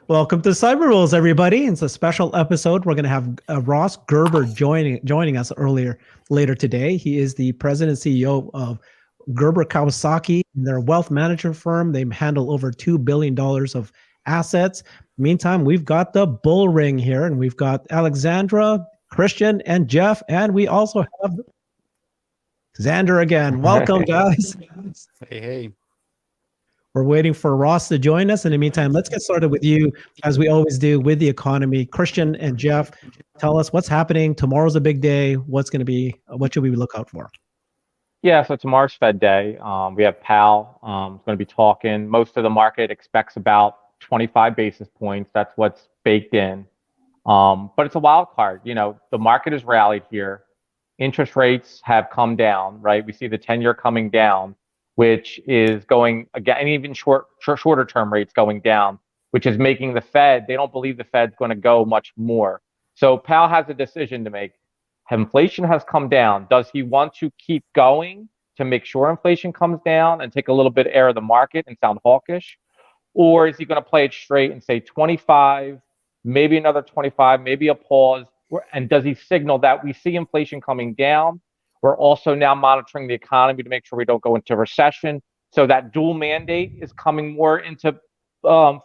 Welcome to CyberBulls, everybody. It's a special episode. We're going to have Ross Gerber joining us later today. He is the president and CEO of Gerber Kawasaki. They're a wealth management firm. They handle over $2 billion of assets. Meantime, we've got the bull ring here, and we've got Alexandra, Christian, and Jeff, and we also have Xander again. Welcome, guys. Hey. We're waiting for Ross to join us. In the meantime, let's get started with you, as we always do, with the economy. Christian and Jeff, tell us what's happening. Tomorrow's a big day. What should we look out for? Yeah, so tomorrow's Fed Day. We have Powell going to be talking. Most of the market expects about 25 basis points. That's what's baked in. But it's a wild card. You know, the market has rallied here. Interest rates have come down, right? We see the 10-year coming down, which is going again, and even shorter term rates going down, which is making the Fed, they don't believe the Fed's going to go much more. So Powell has a decision to make. Inflation has come down. Does he want to keep going to make sure inflation comes down and take a little bit of air of the market and sound hawkish? Or is he going to play it straight and say 25, maybe another 25, maybe a pause? And does he signal that we see inflation coming down? We're also now monitoring the economy to make sure we don't go into recession. So that dual mandate is coming more into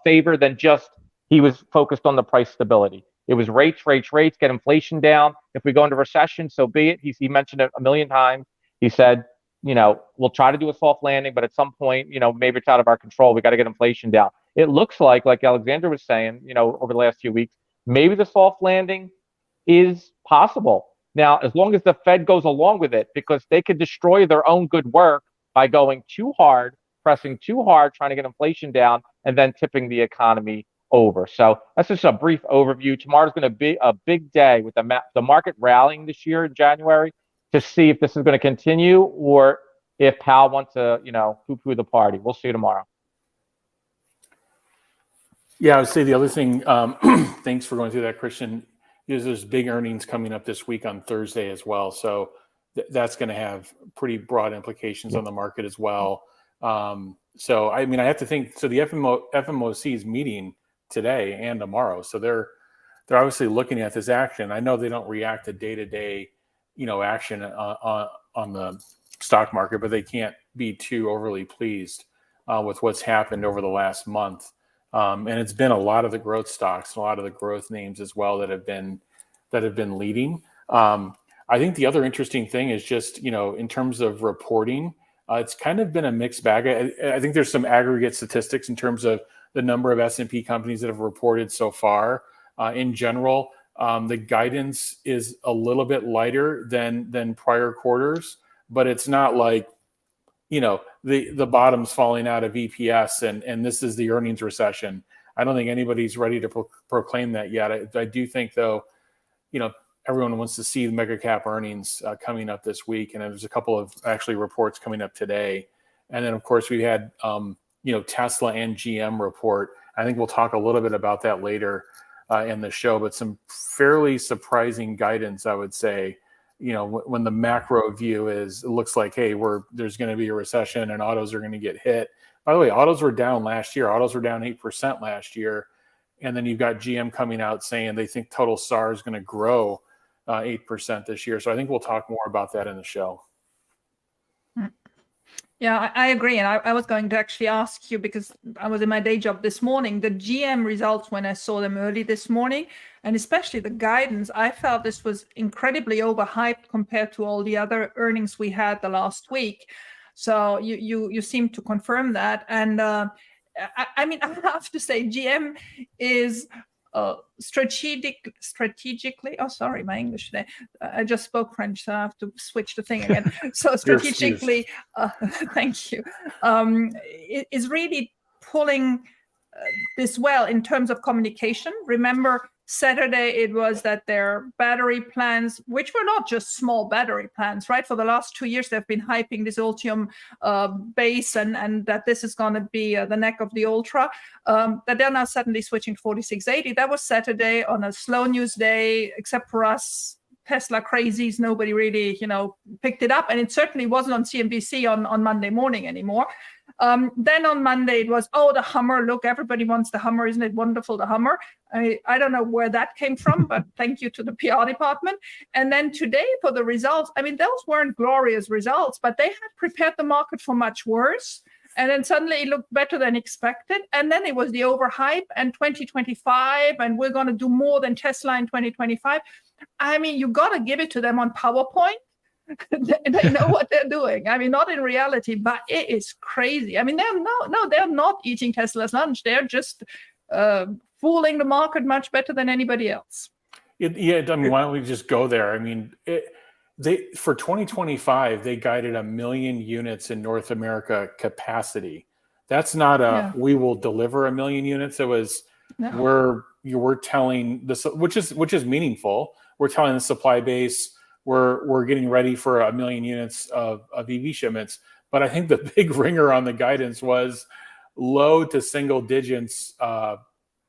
favor than just he was focused on the price stability. It was rates, get inflation down. If we go into recession, so be it. He mentioned it a million times. He said, you know, we'll try to do a soft landing, but at some point, you know, maybe it's out of our control. We got to get inflation down. It looks like Alexander was saying, you know, over the last few weeks, maybe the soft landing is possible. Now, as long as the Fed goes along with it, because they could destroy their own good work by going too hard, pressing too hard, trying to get inflation down, and then tipping the economy over. So that's just a brief overview. Tomorrow's going to be a big day with the market rallying this year in January to see if this is going to continue or if Powell wants to, you know, poo-poo the party. We'll see you tomorrow. Yeah, I would say the other thing, thanks for going through that, Christian, is there's big earnings coming up this week on Thursday as well. So that's going to have pretty broad implications on the market as well. So, I mean, I have to think, so the FOMC is meeting today and tomorrow. So they're obviously looking at this action. I know they don't react to day-to-day, you know, action on the stock market, but they can't be too overly pleased with what's happened over the last month. And it's been a lot of the growth stocks, a lot of the growth names as well that have been leading. I think the other interesting thing is just, you know, in terms of reporting, it's kind of been a mixed bag. I think there's some aggregate statistics in terms of the number of S&P companies that have reported so far. In general, the guidance is a little bit lighter than prior quarters, but it's not like, you know, the bottom's falling out of EPS and this is the earnings recession. I don't think anybody's ready to proclaim that yet. I do think, though, you know, everyone wants to see the mega cap earnings coming up this week. And there's a couple of actually reports coming up today. And then, of course, we had, you know, Tesla and GM report. I think we'll talk a little bit about that later in the show, but some fairly surprising guidance, I would say. You know, when the macro view is, it looks like, hey, there's going to be a recession and autos are going to get hit. By the way, autos were down last year. Autos were down 8% last year. And then you've got GM coming out saying they think total SAAR is going to grow 8% this year. So I think we'll talk more about that in the show. Yeah, I agree. And I was going to actually ask you, because I was in my day job this morning, the GM results when I saw them early this morning, and especially the guidance, I felt this was incredibly overhyped compared to all the other earnings we had the last week. So you seem to confirm that. And I mean, I have to say, GM is strategically, oh, sorry, my English today. I just spoke French, so I have to switch the thing again. So strategically, thank you, is really pulling this well in terms of communication. Remember, Saturday, it was that their battery plans, which were not just small battery plans, right? For the last 2 years, they've been hyping this Ultium base and that this is going to be the neck of the Ultra, that they're now suddenly switching to 4680. That was Saturday on a slow news day, except for us Tesla crazies. Nobody really, picked it up. And it certainly wasn't on CNBC on Monday morning anymore. Then on Monday it was, oh, the Hummer, look, everybody wants the Hummer, isn't it wonderful, the Hummer? I don't know where that came from, but thank you to the PR department. And then today for the results, I mean, those weren't glorious results, but they had prepared the market for much worse. And then suddenly it looked better than expected. And then it was the overhype and 2025, and we're going to do more than Tesla in 2025. I mean, you got to give it to them on PowerPoint. They know what they're doing. I mean, not in reality, but it is crazy. I mean, they're not eating Tesla's lunch. They're just fooling the market much better than anybody else. Yeah, I mean, why don't we just go there? I mean, they for 2025 they guided 1 million units in North America capacity. That's not we will deliver 1 million units. It was we're telling this, which is meaningful. We're telling the supply base we're getting ready for 1 million units of EV shipments. But I think the big ringer on the guidance was low to single digits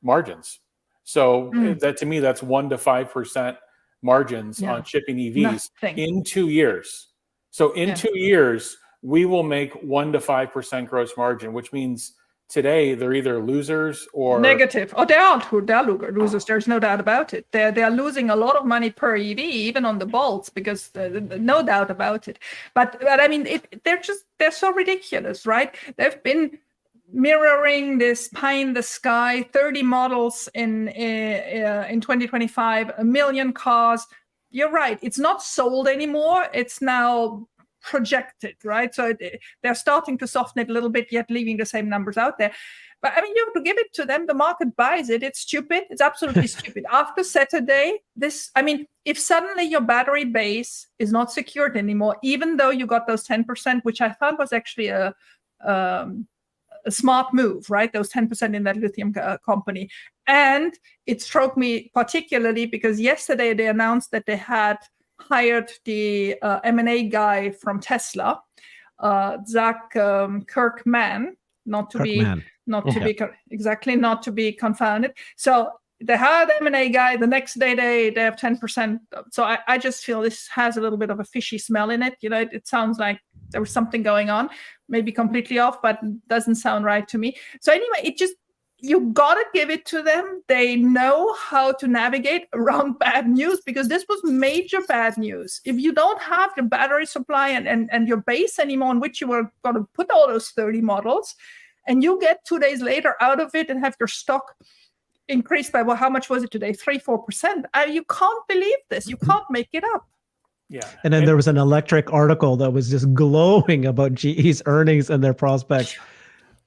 margins. So that to me, that's 1 to 5% margins on shipping EVs in 2 years. So in 2 years, we will make 1 to 5% gross margin, which means today they're either losers or negative. Oh, they're losers. There's no doubt about it. They're losing a lot of money per EV, even on the bolts, because no doubt about it. But I mean, they're so ridiculous, right? They've been mirroring this pie in the sky, 30 models in 2025, 1 million cars. You're right. It's not sold anymore. It's now projected, right? So they're starting to soften it a little bit, yet leaving the same numbers out there. But I mean, you have to give it to them. The market buys it. It's stupid. It's absolutely stupid. After Saturday, if suddenly your battery base is not secured anymore, even though you got those 10%, which I found was actually a smart move, right? Those 10% in that lithium company. And it struck me particularly because yesterday they announced that they had hired the M&A guy from Tesla, Zach Kirkman, not to be confounded. So they hired M&A guy. The next day they have 10%. So I just feel this has a little bit of a fishy smell in it. You know, it sounds like there was something going on, maybe completely off, but doesn't sound right to me. So anyway, you gotta give it to them. They know how to navigate around bad news, because this was major bad news. If you don't have the battery supply and your base anymore on which you were going to put all those 30 models, and you get 2 days later out of it and have your stock increased by, well, how much was it today? 3-4%. You can't believe this. You can't make it up. Yeah. And then there was an electric article that was just glowing about GE's earnings and their prospects.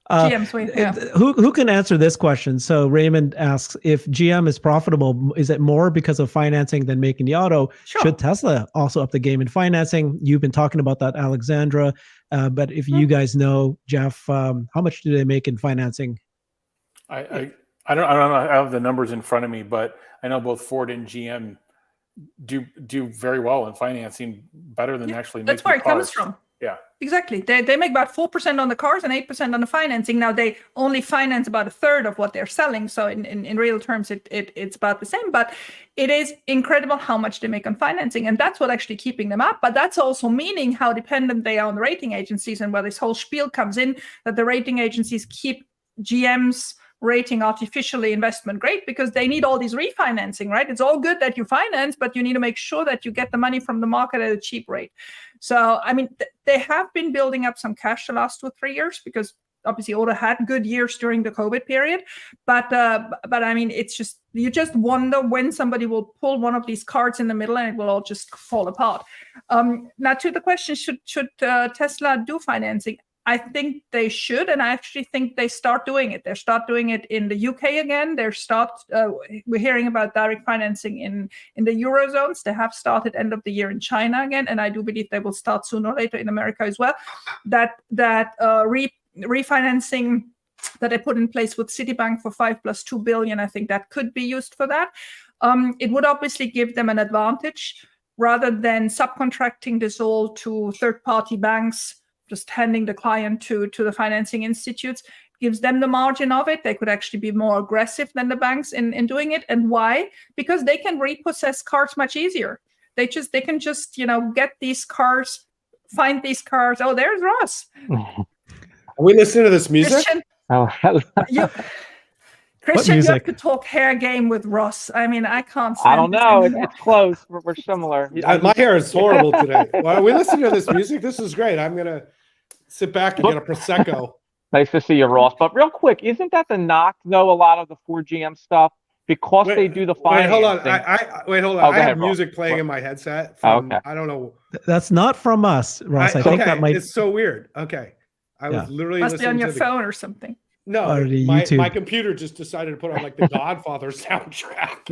Who can answer this question? So Raymond asks, if GM is profitable, is it more because of financing than making the auto? Sure. Should Tesla also up the game in financing? You've been talking about that, Alexandra. But if you guys know, Jeff, how much do they make in financing? I don't know. I have the numbers in front of me, but I know both Ford and GM do very well in financing, better than actually making That's where it cars. comes from. Yeah, exactly. They make about 4% on the cars and 8% on the financing. Now they only finance about 1/3 of what they're selling. So in real terms, it's about the same. But it is incredible how much they make on financing, and that's what actually keeping them up. But that's also meaning how dependent they are on the rating agencies, and where this whole spiel comes in, that the rating agencies keep GM's rating artificially investment grade because they need all these refinancing, right? It's all good that you finance, but you need to make sure that you get the money from the market at a cheap rate. So, I mean, they have been building up some cash the last 2 or 3 years, because obviously Auto had good years during the COVID period. But I mean, you just wonder when somebody will pull one of these cards in the middle and it will all just fall apart. Now, to the question, should Tesla do financing? I think they should, and I actually think they start doing it. They start doing it in the UK again. We're hearing about direct financing in the Eurozones. They have started end of the year in China again, and I do believe they will start sooner or later in America as well. That refinancing that they put in place with Citibank for 5 + 2 billion, I think that could be used for that. It would obviously give them an advantage rather than subcontracting this all to third-party banks. Just handing the client to the financing institutes gives them the margin of it. They could actually be more aggressive than the banks in doing it. And why? Because they can repossess cars much easier. They can just get these cars, find these cars. Oh, there's Ross. we listening to this music? Christian, Oh, you, Christian, you music? have to talk hair game with Ross. I mean, I can't I stand don't this know. anymore. It's close. We're similar. My hair is horrible today. Well, are we listening to this music? This is great. I'm gonna sit back and get a prosecco. Nice to see you, Ross. But real quick, isn't that the knock, though, a lot of the Ford GM stuff? Because they do the financing. Wait, hold on. Wait, hold on. Oh, I have ahead, music Ross. playing in my headset. From, Okay. I don't know. That's not from us, Ross. I think that might. It's so weird. Okay. I was literally Must be listening on your to phone or something. No, Or the my YouTube. computer just decided to put on like the Godfather soundtrack.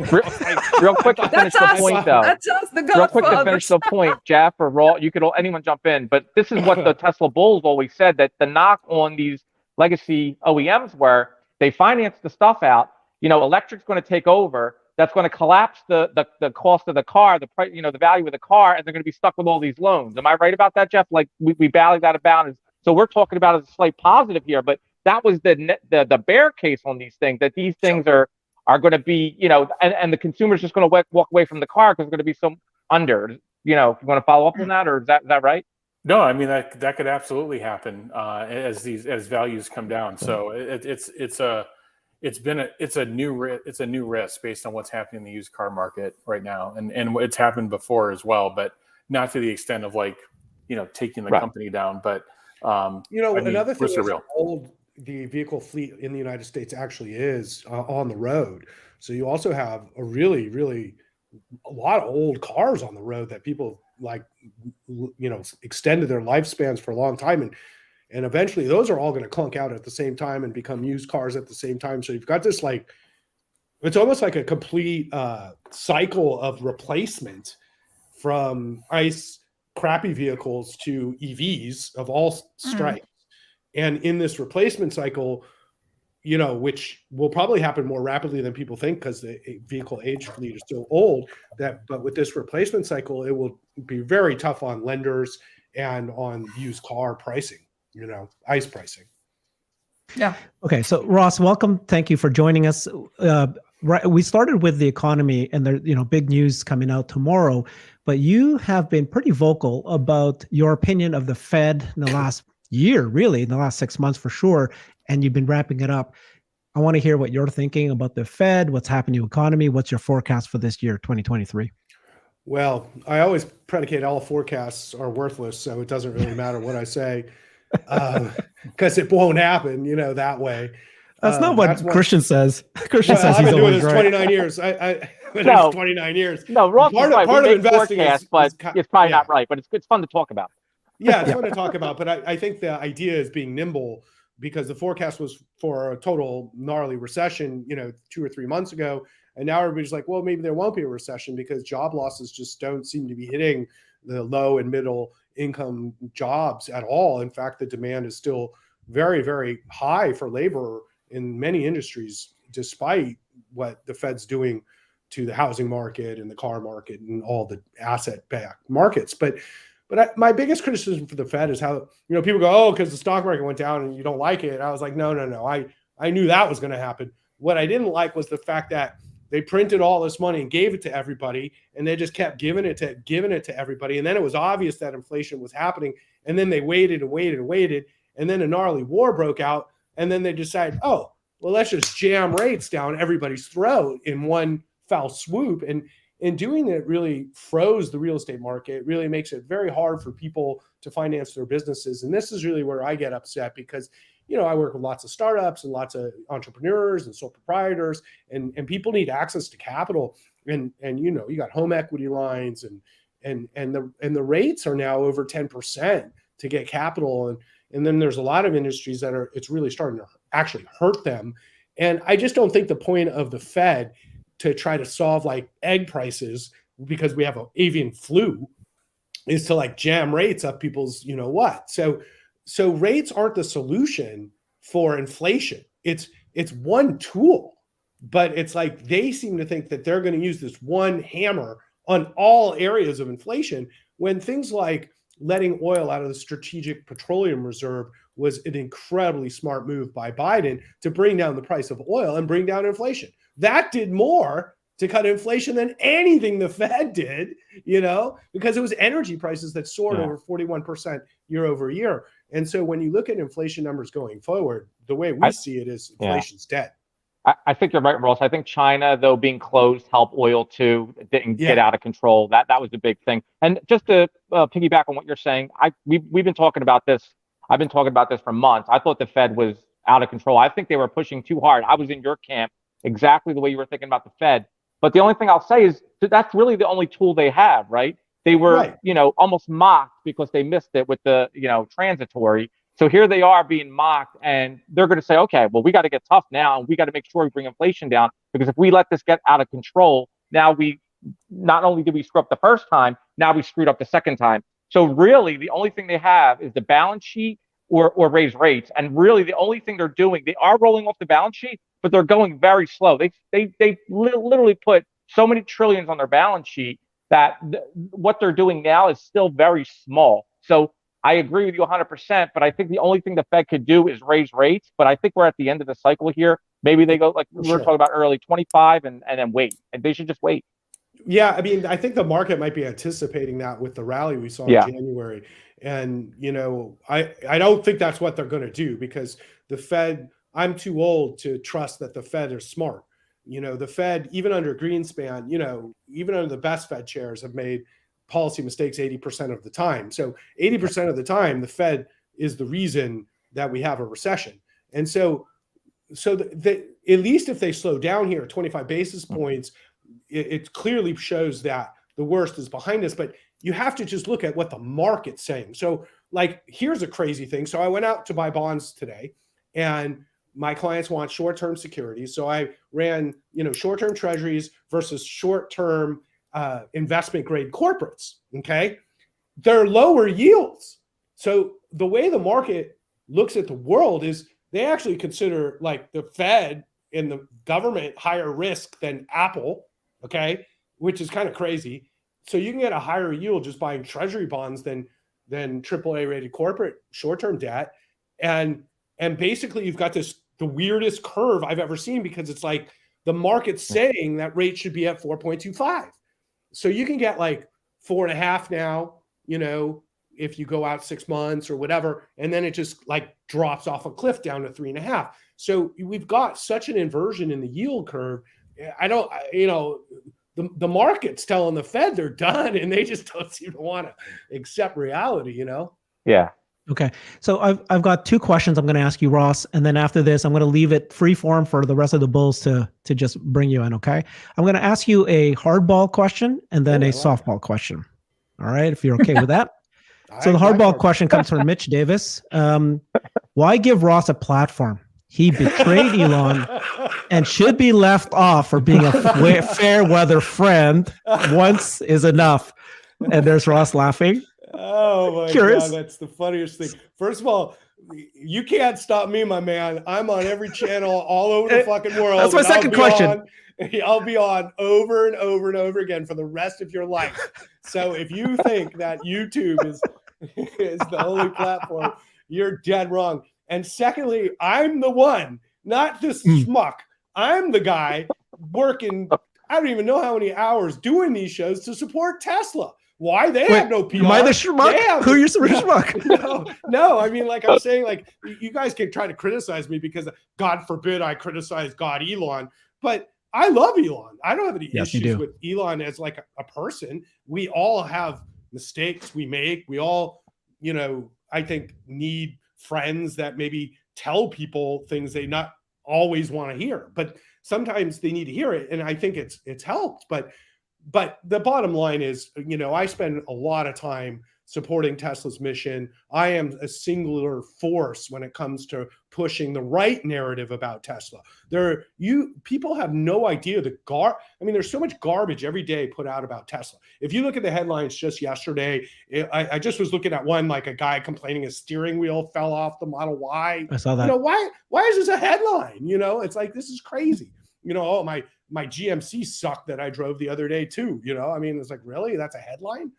Real quick to finish the point, though. That's us, the Real quick to Godfather. finish the point, Jeff or Raw, you could anyone jump in, but this is what the Tesla Bulls always said, that the knock on these legacy OEMs were they finance the stuff out. Electric's going to take over. That's going to collapse the cost of the car, the price, the value of the car, and they're going to be stuck with all these loans. Am I right about that, Jeff? Like we battled that about. So we're talking about it as a slight positive here, but that was the bear case on these things, that these things are going to be, and the consumer's just going to walk away from the car because it's going to be so under. If you want to follow up on that, or is that right? No, I mean that could absolutely happen as values come down. So it's a new risk based on what's happening in the used car market right now, and it's happened before as well, but not to the extent of taking the company down. But another thing risks are real. How old the vehicle fleet in the United States actually is on the road. So you also have a really, really a lot of old cars on the road that people extended their lifespans for a long time. And eventually those are all going to clunk out at the same time and become used cars at the same time. So you've got this, it's almost like a complete cycle of replacement from ICE crappy vehicles to EVs of all stripes. And in this replacement cycle, which will probably happen more rapidly than people think because the vehicle age fleet is so old, but with this replacement cycle, it will be very tough on lenders and on used car pricing, ICE pricing. Yeah. Okay. So Ross, welcome. Thank you for joining us. We started with the economy and there, big news coming out tomorrow, but you have been pretty vocal about your opinion of the Fed in the last year, really, in the last 6 months for sure. And you've been wrapping it up. I want to hear what you're thinking about the Fed, what's happening to the economy, what's your forecast for this year, 2023? Well, I always predicate all forecasts are worthless, so it doesn't really matter what I say, because it won't happen, that way. That's not what Christian says. Christian says I've he's been doing this right. 29 years. I've been doing this 29 years. No, Ross part is right. of investing forecast, but it's probably not right. But it's fun to talk about. Yeah, it's fun to talk about. But I think the idea is being nimble, because the forecast was for a total gnarly recession, 2 or 3 months ago. And now everybody's like, well, maybe there won't be a recession because job losses just don't seem to be hitting the low and middle income jobs at all. In fact, the demand is still very, very high for labor in many industries, despite what the Fed's doing to the housing market and the car market and all the asset-backed markets. But my biggest criticism for the Fed is how, people go, oh, because the stock market went down and you don't like it. I was like, no. I knew that was going to happen. What I didn't like was the fact that they printed all this money and gave it to everybody, and they just kept giving it to everybody. And then it was obvious that inflation was happening. And then they waited. And then a gnarly war broke out. And then they decided, oh, well, let's just jam rates down everybody's throat in one foul swoop. And in doing it, really froze the real estate market. It really makes it very hard for people to finance their businesses. And this is really where I get upset because, I work with lots of startups and lots of entrepreneurs and sole proprietors, and people need access to capital. And you got home equity lines and the rates are now over 10% to get capital. And then there's a lot of industries that it's really starting to actually hurt them. And I just don't think the point of the Fed to try to solve egg prices because we have an avian flu is to jam rates up people's, So rates aren't the solution for inflation. It's one tool, but it's they seem to think that they're going to use this one hammer on all areas of inflation when things like letting oil out of the Strategic Petroleum Reserve was an incredibly smart move by Biden to bring down the price of oil and bring down inflation. That did more to cut inflation than anything the Fed did, because it was energy prices that soared over 41% year over year. And so when you look at inflation numbers going forward, the way we see it is inflation's dead. I think you're right, Ross. I think China, though, being closed helped oil too. It didn't get out of control. That was the big thing. And just to piggyback on what you're saying, we've been talking about this. I've been talking about this for months. I thought the Fed was out of control. I think they were pushing too hard. I was in your camp, exactly the way you were thinking about the Fed. But the only thing I'll say is that's really the only tool they have, right? They were, almost mocked because they missed it with the, transitory. So here they are being mocked, and they're going to say, okay, well, we got to get tough now, and we got to make sure we bring inflation down, because if we let this get out of control, now we not only did we screw up the first time, now we screwed up the second time. So really, the only thing they have is the balance sheet or raise rates. And really, the only thing they're doing, they are rolling off the balance sheet, but they're going very slow. They literally put so many trillions on their balance sheet that what they're doing now is still very small. So I agree with you 100%, but I think the only thing the Fed could do is raise rates. But I think we're at the end of the cycle here. Maybe they go, like we were talking about early, 25 and then wait. And they should just wait. Yeah, I mean, I think the market might be anticipating that with the rally we saw in January. And, I don't think that's what they're going to do, because the Fed, I'm too old to trust that the Fed are smart. The Fed, even under Greenspan, even under the best Fed chairs, have made policy mistakes 80% of the time. So 80% of the time, the Fed is the reason that we have a recession. And so at least if they slow down here, 25 basis points, it clearly shows that the worst is behind us. But you have to just look at what the market's saying. So, like, here's a crazy thing. So I went out to buy bonds today, and my clients want short-term securities. So I ran, short-term treasuries versus short-term investment grade corporates. Okay. They're lower yields. So the way the market looks at the world is they actually consider, like, the Fed and the government higher risk than Apple. Okay. Which is kind of crazy. So you can get a higher yield just buying treasury bonds than AAA rated corporate short-term debt. And basically you've got the weirdest curve I've ever seen, because it's like the market's saying that rate should be at 4.25. So you can get like 4.5 now, if you go out 6 months or whatever, and then it just like drops off a cliff down to 3.5. So we've got such an inversion in the yield curve. The market's telling the Fed they're done, and they just don't seem to want to accept reality, Yeah. Okay. So I've got two questions I'm going to ask you, Ross. And then after this, I'm going to leave it free form for the rest of the bulls to just bring you in. Okay. I'm going to ask you a hardball question and then a softball question. All right. If you're okay with that. So the hardball question comes from Mitch Davis. Why give Ross a platform? He betrayed Elon and should be left off for being a fair weather friend. Once is enough. And there's Ross laughing. Oh my God, that's the funniest thing. First of all, you can't stop me, my man. I'm on every channel all over the fucking world. That's my second question. I'll be on over and over and over again for the rest of your life. So if you think that YouTube is the only platform, you're dead wrong. And secondly, I'm the one, not this schmuck. I'm the guy working, I don't even know how many hours doing these shows to support Tesla. Why? They have no PR. Am I the schmuck? Who are you, schmuck? No. I mean, like I'm saying, like, you guys can try to criticize me because, God forbid, I criticize God Elon. But I love Elon. I don't have any issues with Elon as like a person. We all have mistakes we make. We all, I think, need friends that maybe tell people things they not always want to hear. But sometimes they need to hear it. And I think it's helped. But the bottom line is, I spend a lot of time supporting Tesla's mission. I am a singular force when it comes to pushing the right narrative about Tesla. People have no idea there's so much garbage every day put out about Tesla. If you look at the headlines just yesterday, I just was looking at one, like a guy complaining his steering wheel fell off the Model Y. I saw that. Why is this a headline? It's like, this is crazy. My GMC sucked that I drove the other day too. It's like, really? That's a headline?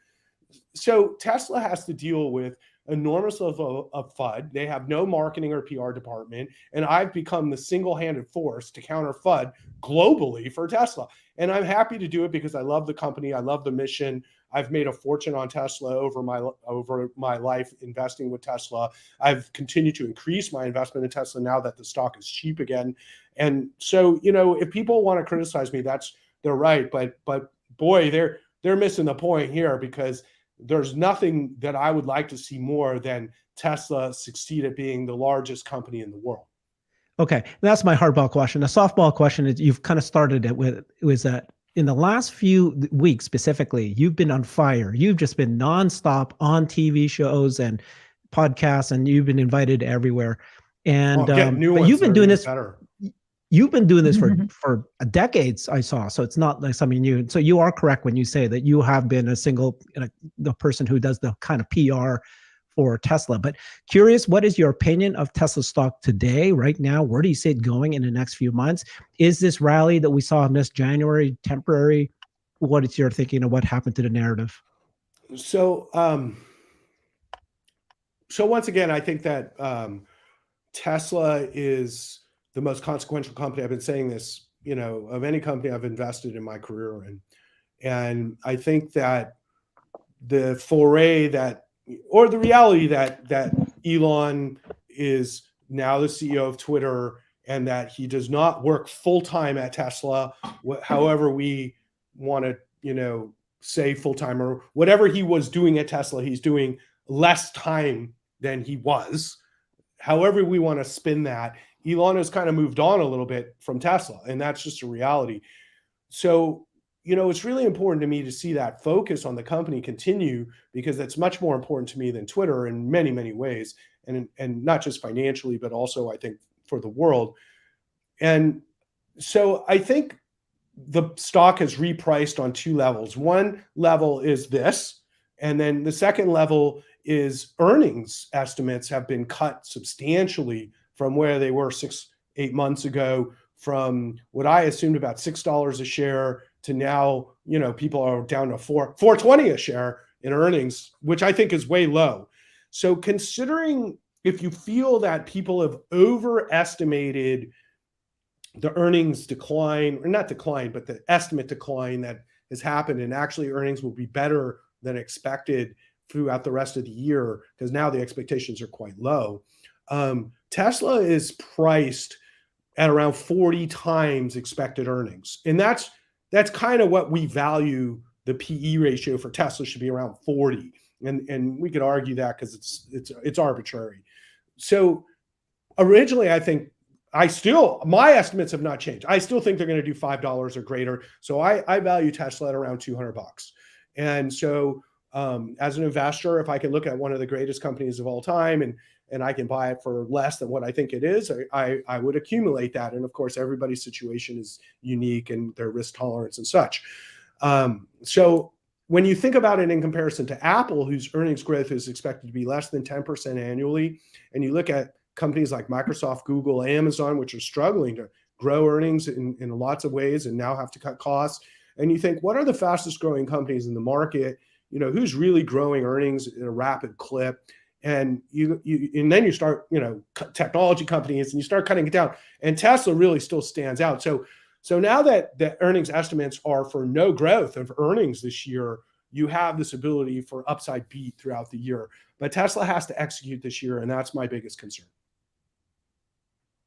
So Tesla has to deal with enormous level of FUD. They have no marketing or PR department. And I've become the single-handed force to counter FUD globally for Tesla. And I'm happy to do it because I love the company. I love the mission. I've made a fortune on Tesla over my life investing with Tesla. I've continued to increase my investment in Tesla now that the stock is cheap again. And so, if people want to criticize me, they're right. But boy, they're missing the point here, because there's nothing that I would like to see more than Tesla succeed at being the largest company in the world. Okay, that's my hardball question. A softball question is, you've kind of started it with, was that in the last few weeks specifically, you've been on fire. You've just been nonstop on TV shows and podcasts, and you've been invited everywhere. And but you've been doing this. You've been doing this for decades, I saw. So it's not like something new. So you are correct when you say that you have been the person who does the kind of PR for Tesla. But curious, what is your opinion of Tesla stock today, right now? Where do you see it going in the next few months? Is this rally that we saw in this January temporary? What is your thinking of what happened to the narrative? So once again, I think that Tesla is the most consequential company. I've been saying this, of any company I've invested in my career in. And I think that the foray or the reality that Elon is now the CEO of Twitter, and that he does not work full-time at Tesla, however we want to, say full-time, or whatever he was doing at Tesla, he's doing less time than he was. However we want to spin that, Elon has kind of moved on a little bit from Tesla, and that's just a reality. So, it's really important to me to see that focus on the company continue, because that's much more important to me than Twitter in many, many ways, and not just financially, but also I think for the world. And so I think the stock has repriced on two levels. One level is this, and then the second level is earnings estimates have been cut substantially from where they were 6-8 months ago, from what I assumed about $6 a share to now, people are down to $4.20 a share in earnings, which I think is way low. So considering, if you feel that people have overestimated the earnings decline, or not decline, but the estimate decline that has happened, and actually earnings will be better than expected throughout the rest of the year, because now the expectations are quite low. Tesla is priced at around 40 times expected earnings. And that's kind of what we value. The PE ratio for Tesla should be around 40. And we could argue that because it's arbitrary. So originally, I think my estimates have not changed. I still think they're going to do $5 or greater. So I value Tesla at around $200. And so as an investor, if I can look at one of the greatest companies of all time and I can buy it for less than what I think it is, I would accumulate that. And of course, everybody's situation is unique and their risk tolerance and such. So when you think about it in comparison to Apple, whose earnings growth is expected to be less than 10% annually, and you look at companies like Microsoft, Google, Amazon, which are struggling to grow earnings in lots of ways and now have to cut costs, and you think, what are the fastest growing companies in the market? Who's really growing earnings at a rapid clip? And then you start, technology companies, and you start cutting it down. And Tesla really still stands out. So now that the earnings estimates are for no growth of earnings this year, you have this ability for upside beat throughout the year. But Tesla has to execute this year, and that's my biggest concern.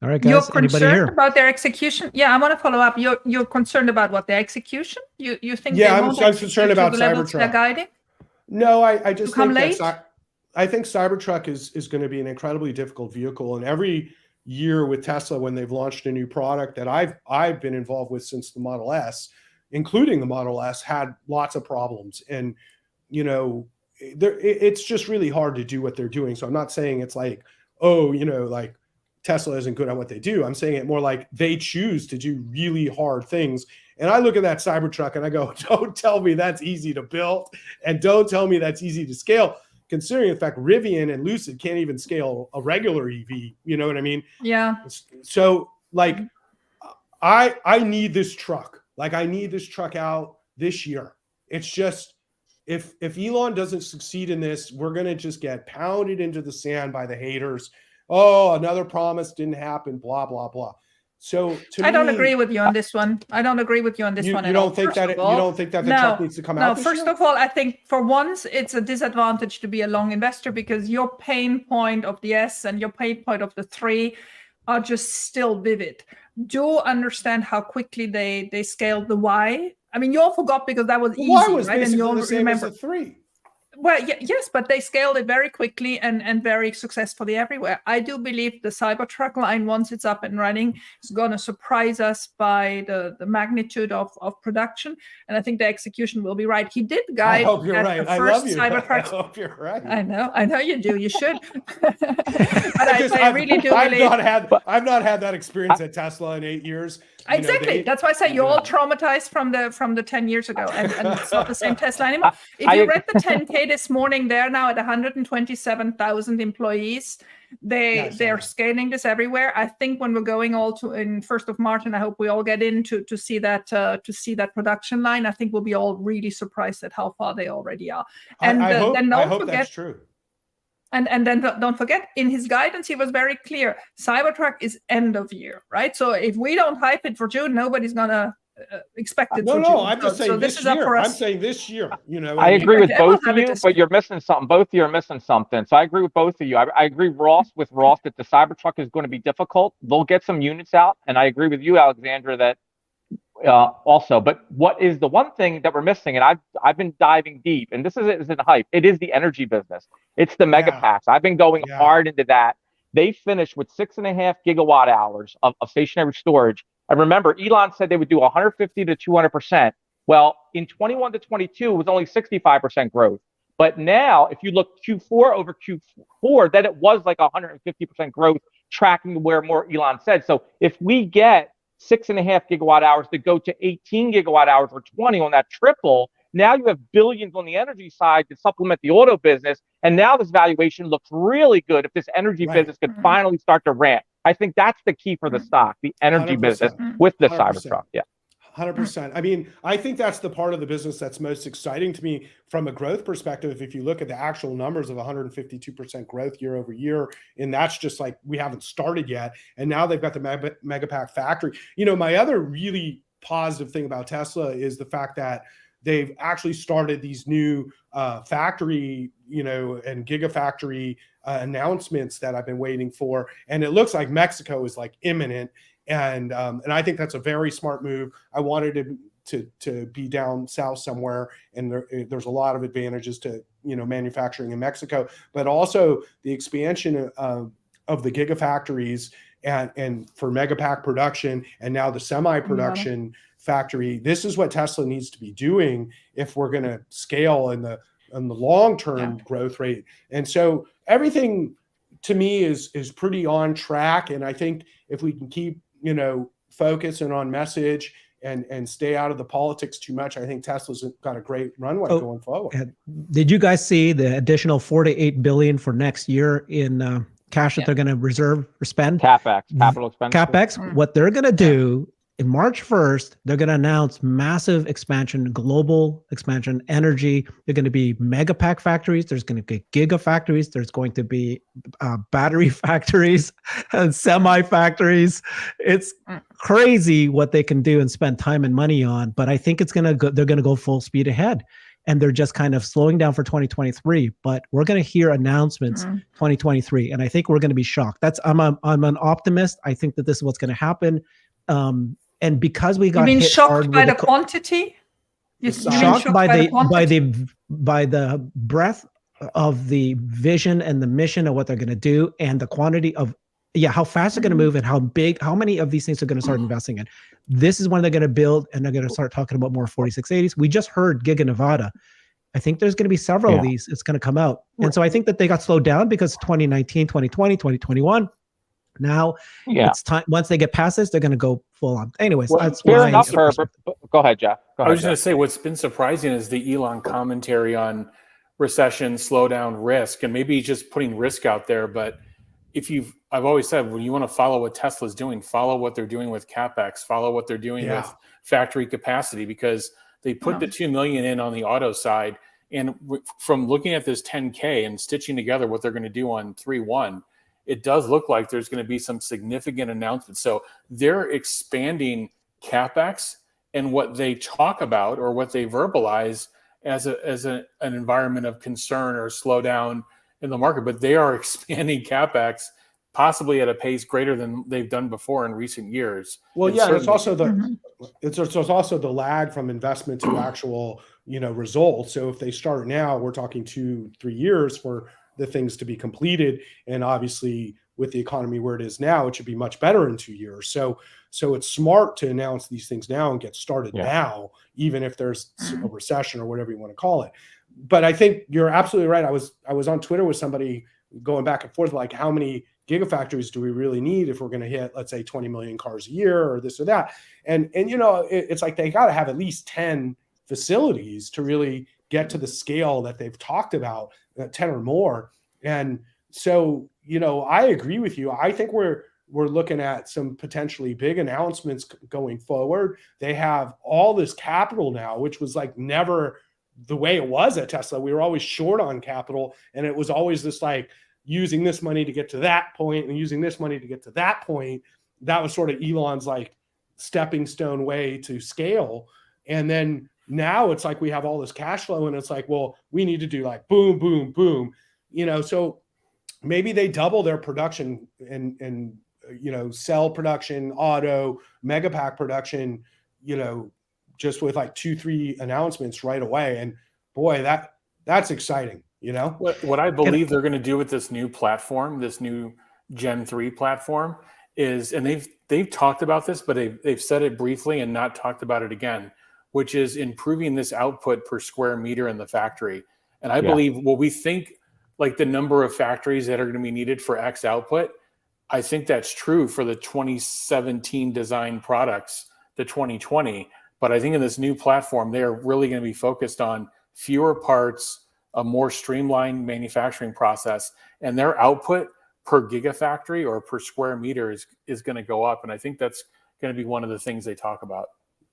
All right, guys. You're Anybody concerned here about their execution? Yeah, I want to follow up. You're concerned about what, their execution? You think? Yeah, they I'm won't concerned about to the levels they're Cybertruck. guiding? No, I just come think late? I think Cybertruck is going to be an incredibly difficult vehicle, and every year with Tesla, when they've launched a new product that I've been involved with since the Model S, including the Model S, had lots of problems, and it's just really hard to do what they're doing. So I'm not saying it's like, like Tesla isn't good at what they do. I'm saying it more like they choose to do really hard things. And I look at that Cybertruck and I go, don't tell me that's easy to build, and don't tell me that's easy to scale, considering the fact Rivian and Lucid can't even scale a regular EV. You know what I mean? Yeah. So like, I need this truck. Like, I need this truck out this year. It's just, if Elon doesn't succeed in this, we're going to just get pounded into the sand by the haters. Oh, another promise didn't happen, blah, blah, blah. So I don't agree with you on this one. I don't agree with you on this one. You at all. don't think that First of all, you don't think that the truck needs to come out No, this first year? of all, I think for once it's a disadvantage to be a long investor because your pain point of the S and your pain point of the 3 are just still vivid. Do understand how quickly they scaled the Y. I mean, you all forgot because that was easy, Y was right? And basically you'll the same remember. as the 3. Well, yes, but they scaled it very quickly and very successfully everywhere. I do believe the Cybertruck line, once it's up and running, is going to surprise us by the magnitude of production. And I think the execution will be right. He did guide. I hope you're right. I love you. Cybertruck. I hope you're right. I know you do. You should. But I really do I've believe. I've not had that experience at Tesla in 8 years. Exactly. That's why I say you're all traumatized from the 10 years ago, and it's not the same Tesla anymore. If you read the 10K this morning, they're now at 127,000 employees. They're scaling this everywhere. I think when we're going all to in 1st of March, and I hope we all get in to see that production line, I think we'll be all really surprised at how far they already are. And I hope forget, that's true. And then don't forget, in his guidance, he was very clear. Cybertruck is end of year, right? So if we don't hype it for June, nobody's gonna expect it for June. No, I'm just saying this this is up year. for us. I'm saying this year. I agree with both of you, this but you're missing something. Both of you are missing something. So I agree with both of you. I agree with Ross that the Cybertruck is going to be difficult. They'll get some units out, and I agree with you, Alexandra, that also. But what is the one thing that we're missing? And I've been diving deep, and this isn't hype. It is the energy business. It's the mega packs. I've been going hard into that. They finished with 6.5 gigawatt hours of stationary storage. And remember, Elon said they would do 150 to 200%. Well, in 21 to 22, it was only 65% growth. But now, if you look Q4 over Q4, then it was like 150% growth, tracking where more Elon said. So if we get 6.5 gigawatt hours to go to 18 gigawatt hours or 20 on that triple, now you have billions on the energy side to supplement the auto business. And now this valuation looks really good if this energy business could finally start to ramp. I think that's the key for the stock, the energy 100%. business with the 100%. Cybertruck. Yeah. 100%. I mean, I think that's the part of the business that's most exciting to me from a growth perspective. If you look at the actual numbers of 152% growth year over year, and that's just like, we haven't started yet. And now they've got the Megapack factory. My other really positive thing about Tesla is the fact that they've actually started these new factory, and gigafactory announcements that I've been waiting for. And it looks like Mexico is like imminent. And I think that's a very smart move. I wanted to be down south somewhere, and there's a lot of advantages to manufacturing in Mexico, but also the expansion of the gigafactories and for megapack production, and now the semi-production factory. This is what Tesla needs to be doing if we're going to scale in the long-term growth rate. And so everything to me is pretty on track. And I think if we can keep focusing on message and stay out of the politics too much, I think Tesla's got a great runway going forward. Did you guys see the additional 4 to 8 billion for next year in cash that they're going to reserve or spend? CapEx, capital expenditure. CapEx. What they're going to do in March 1st, they're going to announce massive expansion, global expansion, energy. They're going to be mega pack factories. There's going to be giga factories. There's going to be battery factories and semi factories. It's crazy what they can do and spend time and money on. But I think they're going to go full speed ahead. And they're just kind of slowing down for 2023. But we're going to hear announcements 2023. And I think we're going to be shocked. I'm an optimist. I think that this is what's going to happen. And because we got you mean hit shocked hard by with the quantity? Shocked by the breadth of the vision and the mission of what they're going to do, and the quantity of how fast they're going to move, and how many of these things are going to start investing in. This is when they're going to build, and they're going to start talking about more 4680s. We just heard Giga Nevada. I think there's going to be several of these. It's going to come out. And so I think that they got slowed down because 2019, 2020, 2021. Now it's time. Once they get past this, they're going to go full on. Anyways, that's fair enough. Go ahead, Jeff. I was just going to say, what's been surprising is the Elon commentary on recession, slowdown, risk, and maybe just putting risk out there. But I've always said, when you want to follow what Tesla's doing, follow what they're doing with CapEx, follow what they're doing with factory capacity, because they put the 2 million in on the auto side, And from looking at this 10K and stitching together what they're going to do on 3/1, it does look like there's going to be some significant announcements. So they're expanding CapEx and what they talk about or what they verbalize as an environment of concern or slowdown in the market. But they are expanding CapEx possibly at a pace greater than they've done before in recent years. Well, And yeah, and it's also the Mhm. it's also the lag from investment to actual, results. So if they start now, we're talking 2-3 years for the things to be completed, and obviously with the economy where it is now, it should be much better in 2 years. So it's smart to announce these things now and get started now, even if there's a recession or whatever you want to call it. But I think you're absolutely right. I was on Twitter with somebody going back and forth, like, how many gigafactories do we really need if we're going to hit, let's say, 20 million cars a year or this or that? And it's like they got to have at least 10 facilities to really get to the scale that they've talked about, 10 or more. And so, I agree with you. I think we're looking at some potentially big announcements going forward. They have all this capital now, which was like never the way it was at Tesla. We were always short on capital, and it was always this like using this money to get to that point and using this money to get to that point. That was sort of Elon's like stepping stone way to scale. And then now it's like we have all this cash flow, and it's like, well, we need to do like boom, boom, boom, so maybe they double their production and cell production, auto, megapack production, just with like 2-3 announcements right away. And boy, that's exciting. What I believe they're going to do with this new platform, this new Gen 3 platform is, and they've talked about this, but they've said it briefly and not talked about it again, which is improving this output per square meter in the factory. And I believe what we think, like the number of factories that are going to be needed for X output, I think that's true for the 2017 design products, the 2020. But I think in this new platform, they are really going to be focused on fewer parts, a more streamlined manufacturing process, and their output per gigafactory or per square meter is going to go up. And I think that's going to be one of the things they talk about.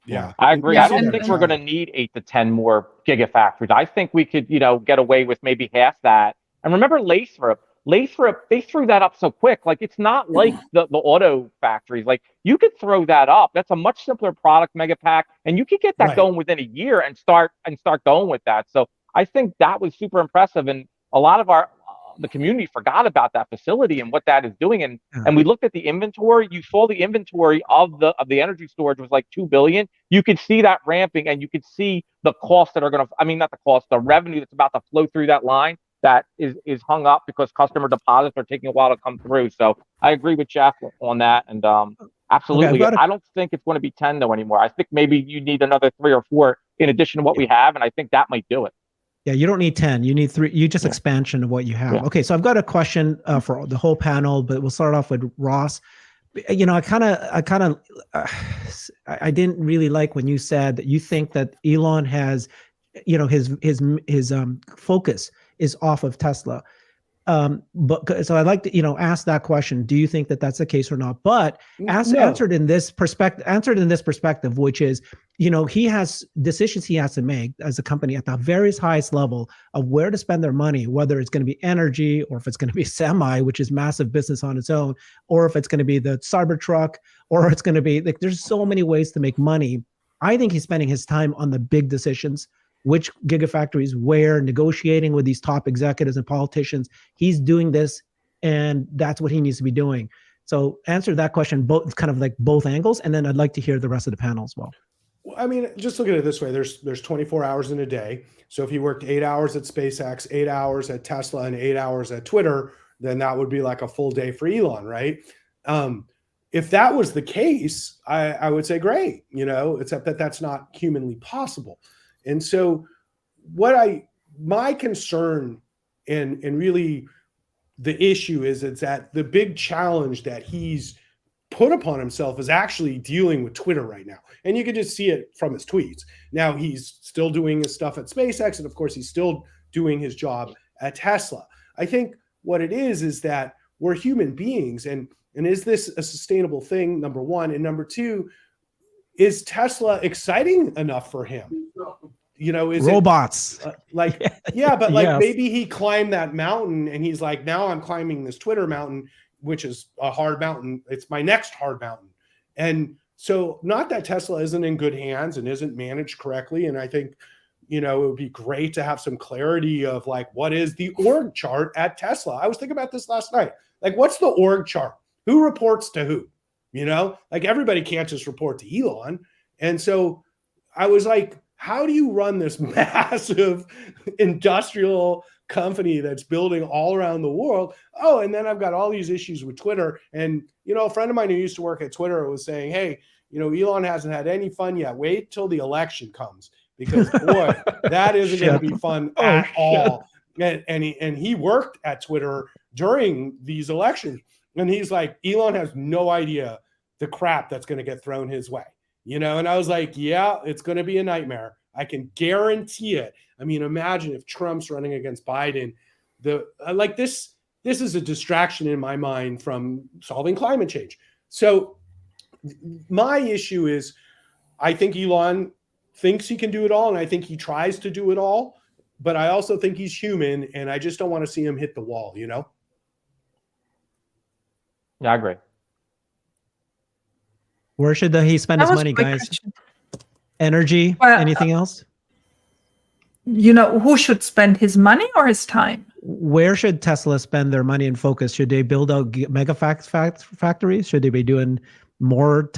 Yeah, I agree. Yeah, I don't think we're going to need 8 to 10 more gigafactories. I think we could, get away with maybe half that. And remember Lathrop, they threw that up so quick. Like, it's not like the auto factories. Like, you could throw that up. That's a much simpler product, Megapack, and you could get that going within a year and start going with that. So I think that was super impressive, and a lot of the community forgot about that facility and what that is doing. And we looked at the inventory. You saw the inventory of the energy storage was like $2 billion. You could see that ramping, and you could see the costs that are going to, I mean, not the cost, the revenue that's about to flow through that line that is hung up because customer deposits are taking a while to come through. So I agree with Jeff on that. And absolutely, I don't think it's going to be 10 though anymore. I think maybe you need another 3 or 4 in addition to what we have. And I think that might do it. Yeah, you don't need 10. You need 3. You just expansion of what you have. Okay, so I've got a question for the whole panel, but we'll start off with Ross. I didn't really like when you said that you think that Elon has, his focus is off of Tesla. But so I'd like to, ask that question. Do you think that that's the case or not? But answered in this perspective, which is, he has decisions he has to make as a company at the very highest level of where to spend their money, whether it's going to be energy or if it's going to be semi, which is massive business on its own, or if it's going to be the Cybertruck, or it's going to be like, there's so many ways to make money. I think he's spending his time on the big decisions, which gigafactories, where, negotiating with these top executives and politicians. He's doing this, and that's what he needs to be doing. So answer that question, both kind of like both angles, and then I'd like to hear the rest of the panel as well. I mean, just look at it this way. There's 24 hours in a day. So if he worked 8 hours at SpaceX, 8 hours at Tesla, and 8 hours at Twitter, then that would be like a full day for Elon, right? If that was the case, I would say great, except that that's not humanly possible. And so my concern and really the issue is that the big challenge that he's put upon himself is actually dealing with Twitter right now. And you can just see it from his tweets. Now he's still doing his stuff at SpaceX, and of course he's still doing his job at Tesla. I think what it is that we're human beings, and is this a sustainable thing, number one? And number two, is Tesla exciting enough for him? You know, is robots? Yeah, but like Yes. maybe he climbed that mountain and he's like, now I'm climbing this Twitter mountain, which is a hard mountain. It's my next hard mountain. And so not that Tesla isn't in good hands and isn't managed correctly. And I think, you know, it would be great to have some clarity of like, what is the org chart at Tesla? I was thinking about this last night. Like, what's the org chart? Who reports to who? You know, like everybody can't just report to Elon. And so I was like, how do you run this massive industrial company that's building all around the world? Oh, and then I've got all these issues with Twitter. And, you know, a friend of mine who used to work at Twitter was saying, hey, you know, Elon hasn't had any fun yet. Wait till the election comes, because boy, that isn't going to be fun at all. And he worked at Twitter during these elections. And he's like, Elon has no idea the crap that's going to get thrown his way. You know, and I was like, yeah, it's going to be a nightmare. I can guarantee it. I mean, imagine if Trump's running against Biden. This is a distraction in my mind from solving climate change. So my issue is, I think Elon thinks he can do it all, and I think he tries to do it all. But I also think he's human, and I just don't want to see him hit the wall, you know? Yeah, I agree. Where should he spend his money, guys? Question. Energy? Well, anything else? You know, who should spend his money or his time? Where should Tesla spend their money and focus? Should they build out mega factories? Should they be doing more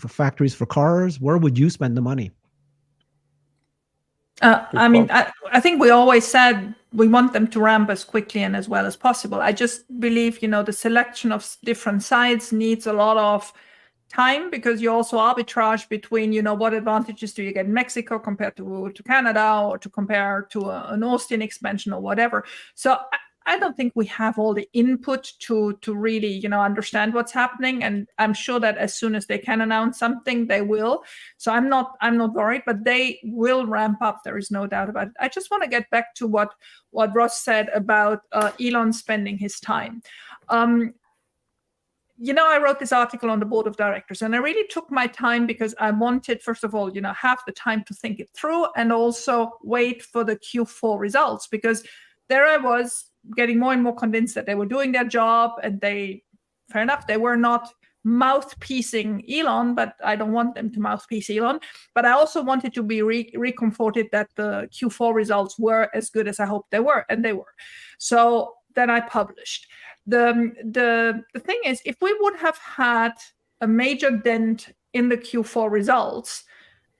factories for cars? Where would you spend the money? I mean, I think we always said we want them to ramp as quickly and as well as possible. I just believe, you know, the selection of different sites needs a lot of time, because you also arbitrage between, you know, what advantages do you get in Mexico compared to Canada, or to compare to an Austin expansion or whatever. So I don't think we have all the input to really, you know, understand what's happening. And I'm sure that as soon as they can announce something, they will. So I'm not worried, but they will ramp up. There is no doubt about it. I just want to get back to what Ross said about Elon spending his time. You know, I wrote this article on the board of directors, and I really took my time because I wanted, first of all, you know, have the time to think it through, and also wait for the Q4 results, because there I was getting more and more convinced that they were doing their job, and fair enough, they were not mouthpiecing Elon, but I don't want them to mouthpiece Elon. But I also wanted to be reconforted that the Q4 results were as good as I hoped they were, and they were. So then I published. The thing is, if we would have had a major dent in the Q4 results,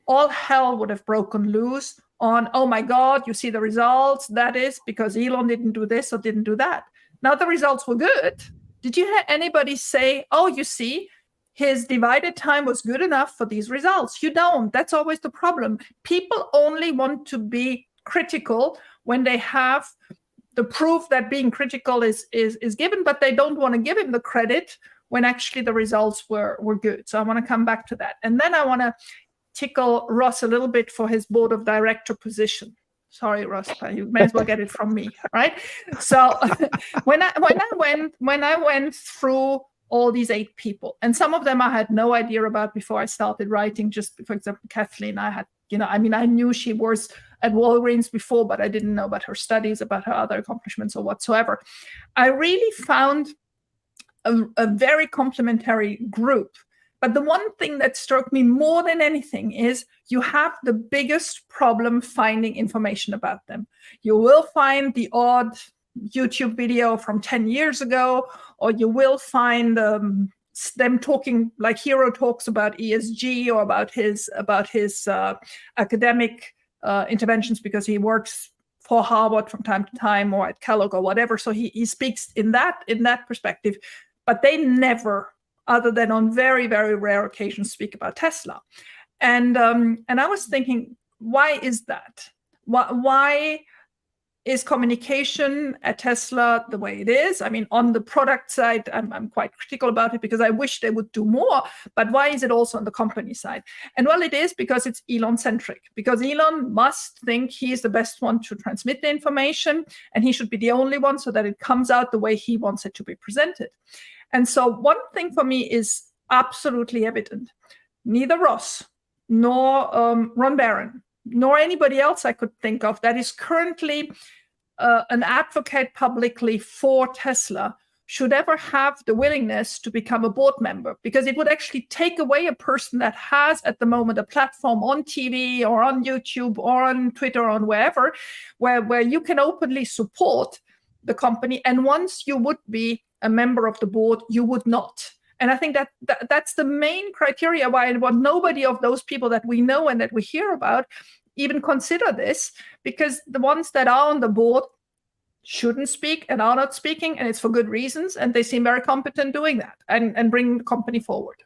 all hell would have broken loose on, oh my God, you see the results, that is because Elon didn't do this or didn't do that. Now the results were good. Did you hear anybody say, oh, you see, his divided time was good enough for these results? You don't. That's always the problem. People only want to be critical when they have the proof that being critical is given, but they don't want to give him the credit when actually the results were good. So I want to come back to that. And then I want to tickle Ross a little bit for his board of director position. Sorry, Ross, you may as well get it from me, right? So when I went through all these 8 people, and some of them I had no idea about before I started writing. Just for example, Kathleen, I knew she was at Walgreens before, but I didn't know about her studies, about her other accomplishments or whatsoever. I really found a very complementary group. But the one thing that struck me more than anything is you have the biggest problem finding information about them. You will find the odd YouTube video from 10 years ago, or you will find them talking like Hero talks about ESG, or about his academic interventions, because he works for Harvard from time to time, or at Kellogg or whatever. So he speaks in that perspective, but they never, other than on very, very rare occasions, speak about Tesla. And I was thinking, why is that? Why is communication at Tesla the way it is? I mean, on the product side, I'm quite critical about it, because I wish they would do more, but why is it also on the company side? And well, it is because it's Elon-centric, because Elon must think he's the best one to transmit the information, and he should be the only one, so that it comes out the way he wants it to be presented. And so one thing for me is absolutely evident. Neither Ross nor Ron Barron nor anybody else I could think of that is currently an advocate publicly for Tesla should ever have the willingness to become a board member, because it would actually take away a person that has at the moment a platform on TV or on YouTube or on Twitter or on wherever, where you can openly support the company. And once you would be a member of the board, you would not. And I think that's the main criteria why nobody of those people that we know and that we hear about even consider this, because the ones that are on the board shouldn't speak and are not speaking, and it's for good reasons, and they seem very competent doing that and bringing the company forward.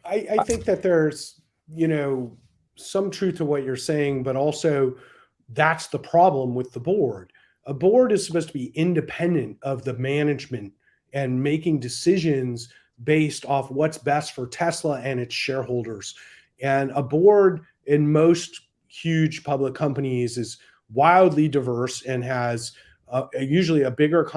I think that there's, some truth to what you're saying, but also that's the problem with the board. A board is supposed to be independent of the management and making decisions based off what's best for Tesla and its shareholders. And a board in most huge public companies is wildly diverse and has usually a bigger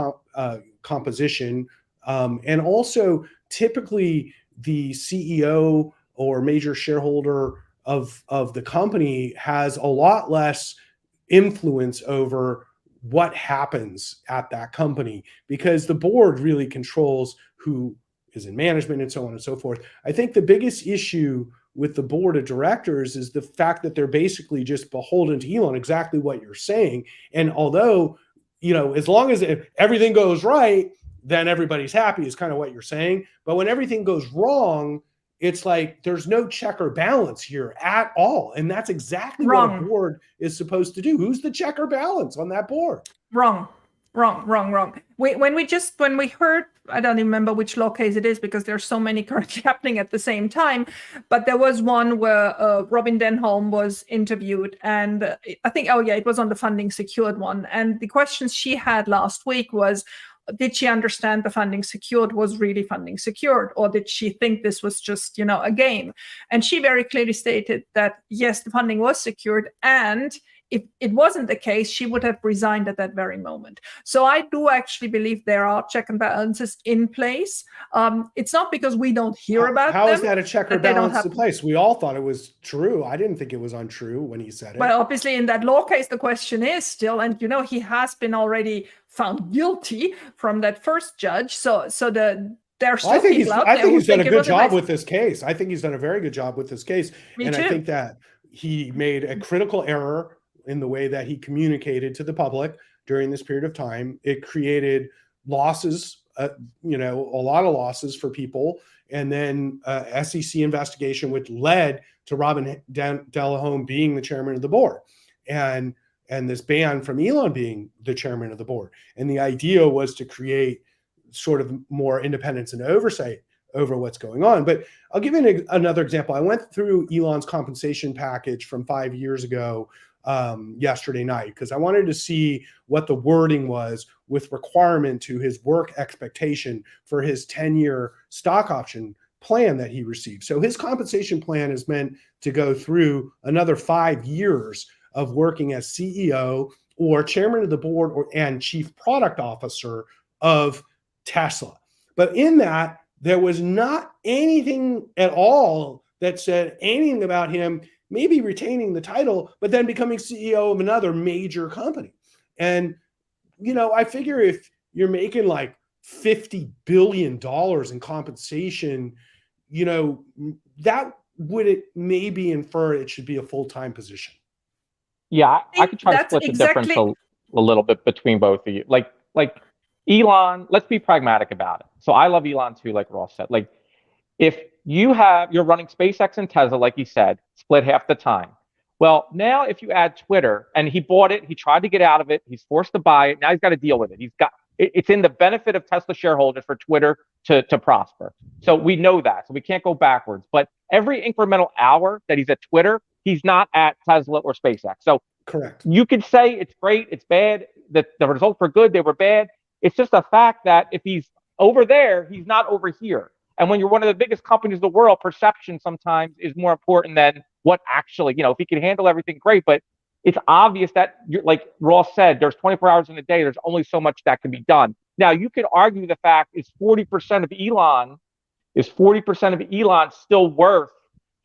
composition. And also typically the CEO or major shareholder of the company has a lot less influence over what happens at that company, because the board really controls who is in management and so on and so forth. I think the biggest issue with the board of directors is the fact that they're basically just beholden to Elon, exactly what you're saying. And although, as long as everything goes right, then everybody's happy is kind of what you're saying. But when everything goes wrong, it's like there's no check or balance here at all. And that's exactly what a board is supposed to do. Who's the check or balance on that board? Wrong. When we heard, I don't remember which law case it is because there's so many currently happening at the same time, but there was one where Robin Denholm was interviewed, and I think, it was on the funding secured one. And the questions she had last week was, did she understand the funding secured was really funding secured, or did she think this was just, a game? And she very clearly stated that, yes, the funding was secured, and if it wasn't the case, she would have resigned at that very moment. So I do actually believe there are check and balances in place. It's not because we don't hear about them. How is that a check or balance in place? We all thought it was true. I didn't think it was untrue when he said it. Well, obviously in that law case, the question is still, and he has been already found guilty from that first judge. So there's still people out there. I think he's done a good job with this case. I think he's done a very good job with this case. I think that he made a critical error in the way that he communicated to the public during this period of time. It created losses, a lot of losses for people. And then SEC investigation, which led to Robin Denholm being the chairman of the board. And this ban from Elon being the chairman of the board. And the idea was to create sort of more independence and oversight over what's going on. But I'll give you another example. I went through Elon's compensation package from 5 years ago yesterday night, because I wanted to see what the wording was with requirement to his work expectation for his 10-year stock option plan that he received. So his compensation plan is meant to go through another 5 years of working as CEO or chairman of the board and chief product officer of Tesla. But in that, there was not anything at all that said anything about him maybe retaining the title, but then becoming CEO of another major company. And, I figure if you're making like $50 billion in compensation, that would maybe infer it should be a full-time position. Yeah, I could try to split the difference a little bit between both of you. Like Elon, let's be pragmatic about it. So I love Elon too, like Ross said. Like, if you're running SpaceX and Tesla, like you said, split half the time. Well, now if you add Twitter, and he bought it, he tried to get out of it, he's forced to buy it, now he's got to deal with it. It's in the benefit of Tesla shareholders for Twitter to prosper. So we know that, so we can't go backwards. But every incremental hour that he's at Twitter, he's not at Tesla or SpaceX. So correct. You could say it's great, it's bad, that the results were good, they were bad. It's just a fact that if he's over there, he's not over here. And when you're one of the biggest companies in the world, perception sometimes is more important than what actually, if he can handle everything, great. But it's obvious that, like Ross said, there's 24 hours in a day. There's only so much that can be done. Now, you could argue the fact is 40% of Elon still worth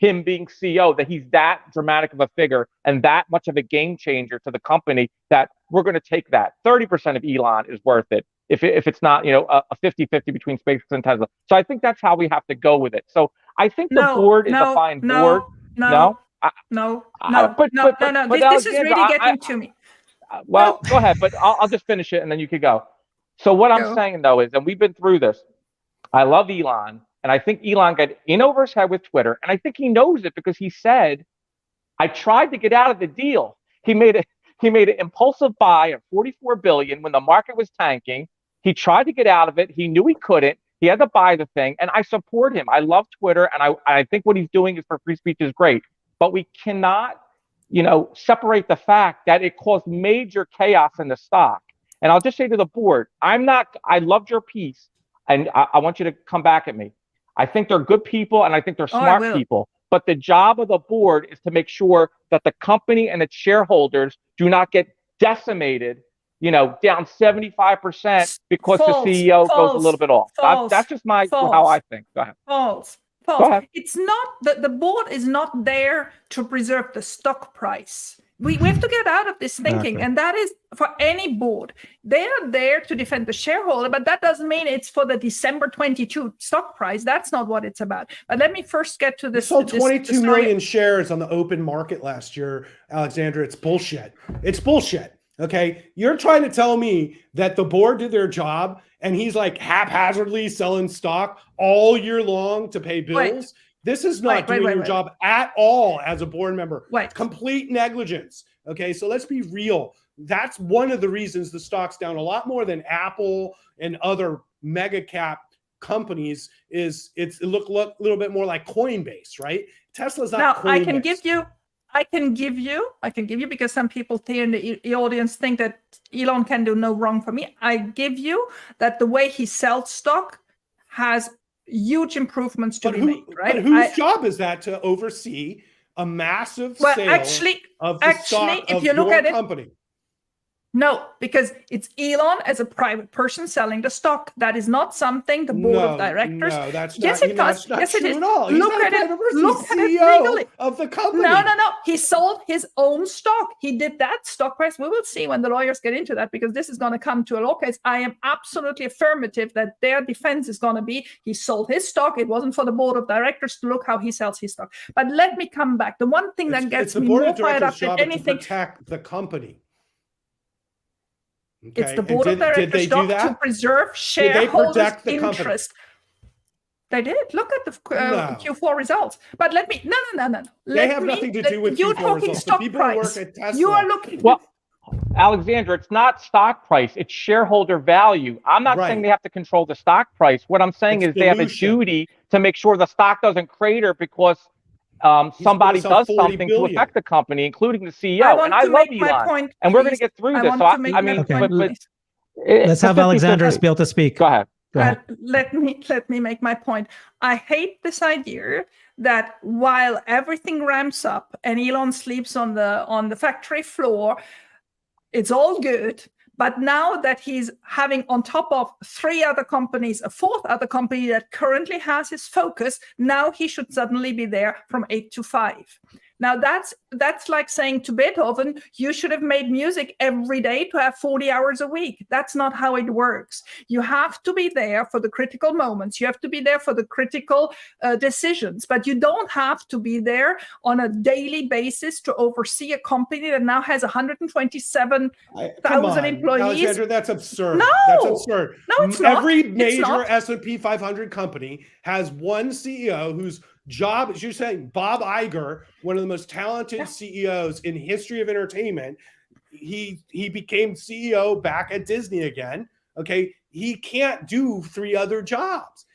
him being CEO, that he's that dramatic of a figure and that much of a game changer to the company that we're going to take that. 30% of Elon is worth it if it's not, a 50-50 between SpaceX and Tesla. So I think that's how we have to go with it. So I think the board is a fine board. No. This is really getting to me. Well, go ahead, but I'll just finish it and then you could go. So what I'm saying though is, and we've been through this, I love Elon, and I think Elon got in over his head with Twitter, and I think he knows it because he said, I tried to get out of the deal. He made an impulsive buy of $44 billion when the market was tanking. He tried to get out of it. He knew he couldn't. He had to buy the thing, and I support him. I love Twitter, and I think what he's doing is for free speech is great. But we cannot, separate the fact that it caused major chaos in the stock. And I'll just say to the board, I loved your piece, and I want you to come back at me. I think they're good people, and I think they're smart people. But the job of the board is to make sure that the company and its shareholders do not get decimated, down 75% because the CEO goes a little bit off. That's just how I think. Go ahead. False. It's not that the board is not there to preserve the stock price. We have to get out of this thinking, and that is for any board. They are there to defend the shareholder, but that doesn't mean it's for the December 22 stock price. That's not what it's about. But let me first get to this. You sold 22 million shares on the open market last year, Alexandra. It's bullshit. It's bullshit. Okay, you're trying to tell me that the board did their job and he's like haphazardly selling stock all year long to pay bills? Right. This is not doing your job at all as a board member. Right. Complete negligence. Okay, so let's be real. That's one of the reasons the stock's down a lot more than Apple and other mega cap companies. It look a little bit more like Coinbase, right? Tesla's not Coinbase. I can give you because some people here in the audience think that Elon can do no wrong for me. I give you that the way he sells stock has huge improvements to be made, right? But whose job is that to oversee a massive sale of the stock of your company? No, because it's Elon as a private person selling the stock. That is not something the board of directors. No, that's yes, not, it does. Not yes, true it is. at all. Look at it. Look at it legally of the company. No. He sold his own stock. He did that stock price. We will see when the lawyers get into that, because this is going to come to a law case. I am absolutely affirmative that their defense is going to be he sold his stock. It wasn't for the board of directors to look how he sells his stock. But let me come back. The one thing that gets me more fired up than anything, to protect the company. Okay. It's the board of directors' job to preserve shareholders' interest. They did. Look at the Q4 results. But let me no. They have nothing to do with Q4 results. The people who work at Tesla. You are looking. Well, Alexandra, it's not stock price. It's shareholder value. I'm not saying they have to control the stock price. What I'm saying is they have a duty to make sure the stock doesn't crater because somebody does something to affect the company, including the CEO. And I love Elon. And we're going to get through this. So I mean, let's have Alexandra be able to speak. Go ahead. Let me make my point. I hate this idea that while everything ramps up and Elon sleeps on the factory floor, it's all good. But now that he's having on top of 3 other companies, a 4th other company that currently has his focus, now he should suddenly be there from 8 to 5. Now that's like saying to Beethoven, you should have made music every day to have 40 hours a week. That's not how it works. You have to be there for the critical moments. You have to be there for the critical decisions, but you don't have to be there on a daily basis to oversee a company that now has 127,000 employees. Alexandra, that's absurd. No, that's absurd. No, it's not. Every major S&P 500 company has one CEO whose job, as you're saying, Bob Iger, one of the most talented CEOs in history of entertainment. He became CEO back at Disney again. Okay, he can't do 3 other jobs.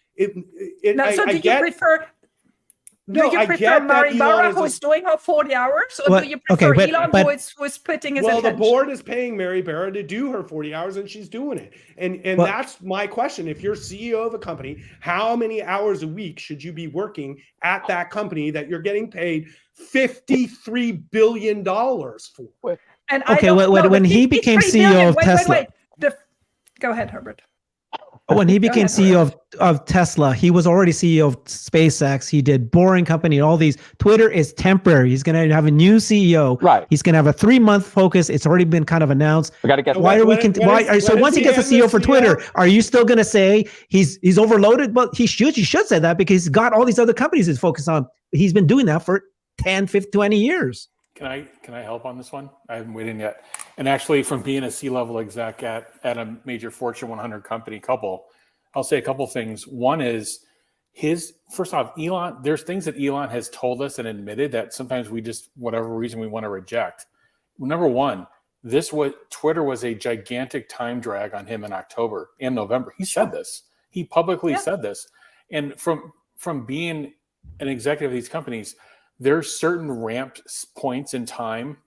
Do you prefer Mary Barra, who is doing her 40 hours, or do you prefer Elon, who is splitting his attention? Well, the board is paying Mary Barra to do her 40 hours, and she's doing it. And that's my question. If you're CEO of a company, how many hours a week should you be working at that company that you're getting paid $53 billion for? And when he became CEO of Tesla. Go ahead, Herbert. When he became ahead. CEO of Tesla, he was already CEO of SpaceX. He did Boring Company, all these. Twitter is temporary. He's going to have a new CEO. Right. He's going to have a 3-month focus. It's already been kind of announced. We got to get. So Why are we? when So is once he he gets a the CEO for CEO? Twitter, are you still going to say he's overloaded? Well, he should say that because he's got all these other companies he's focused on. He's been doing that for 10, 15, 20 years. Can I help on this one? I haven't weighed in yet. And actually, from being a C-level exec at a major Fortune 100 company, I'll say a couple things. One is first off, Elon. There's things that Elon has told us and admitted that sometimes we just, whatever reason, we want to reject. Number one, Twitter was a gigantic time drag on him in October and November. He said this. He publicly said this. And from being an executive of these companies, there's certain ramp points in time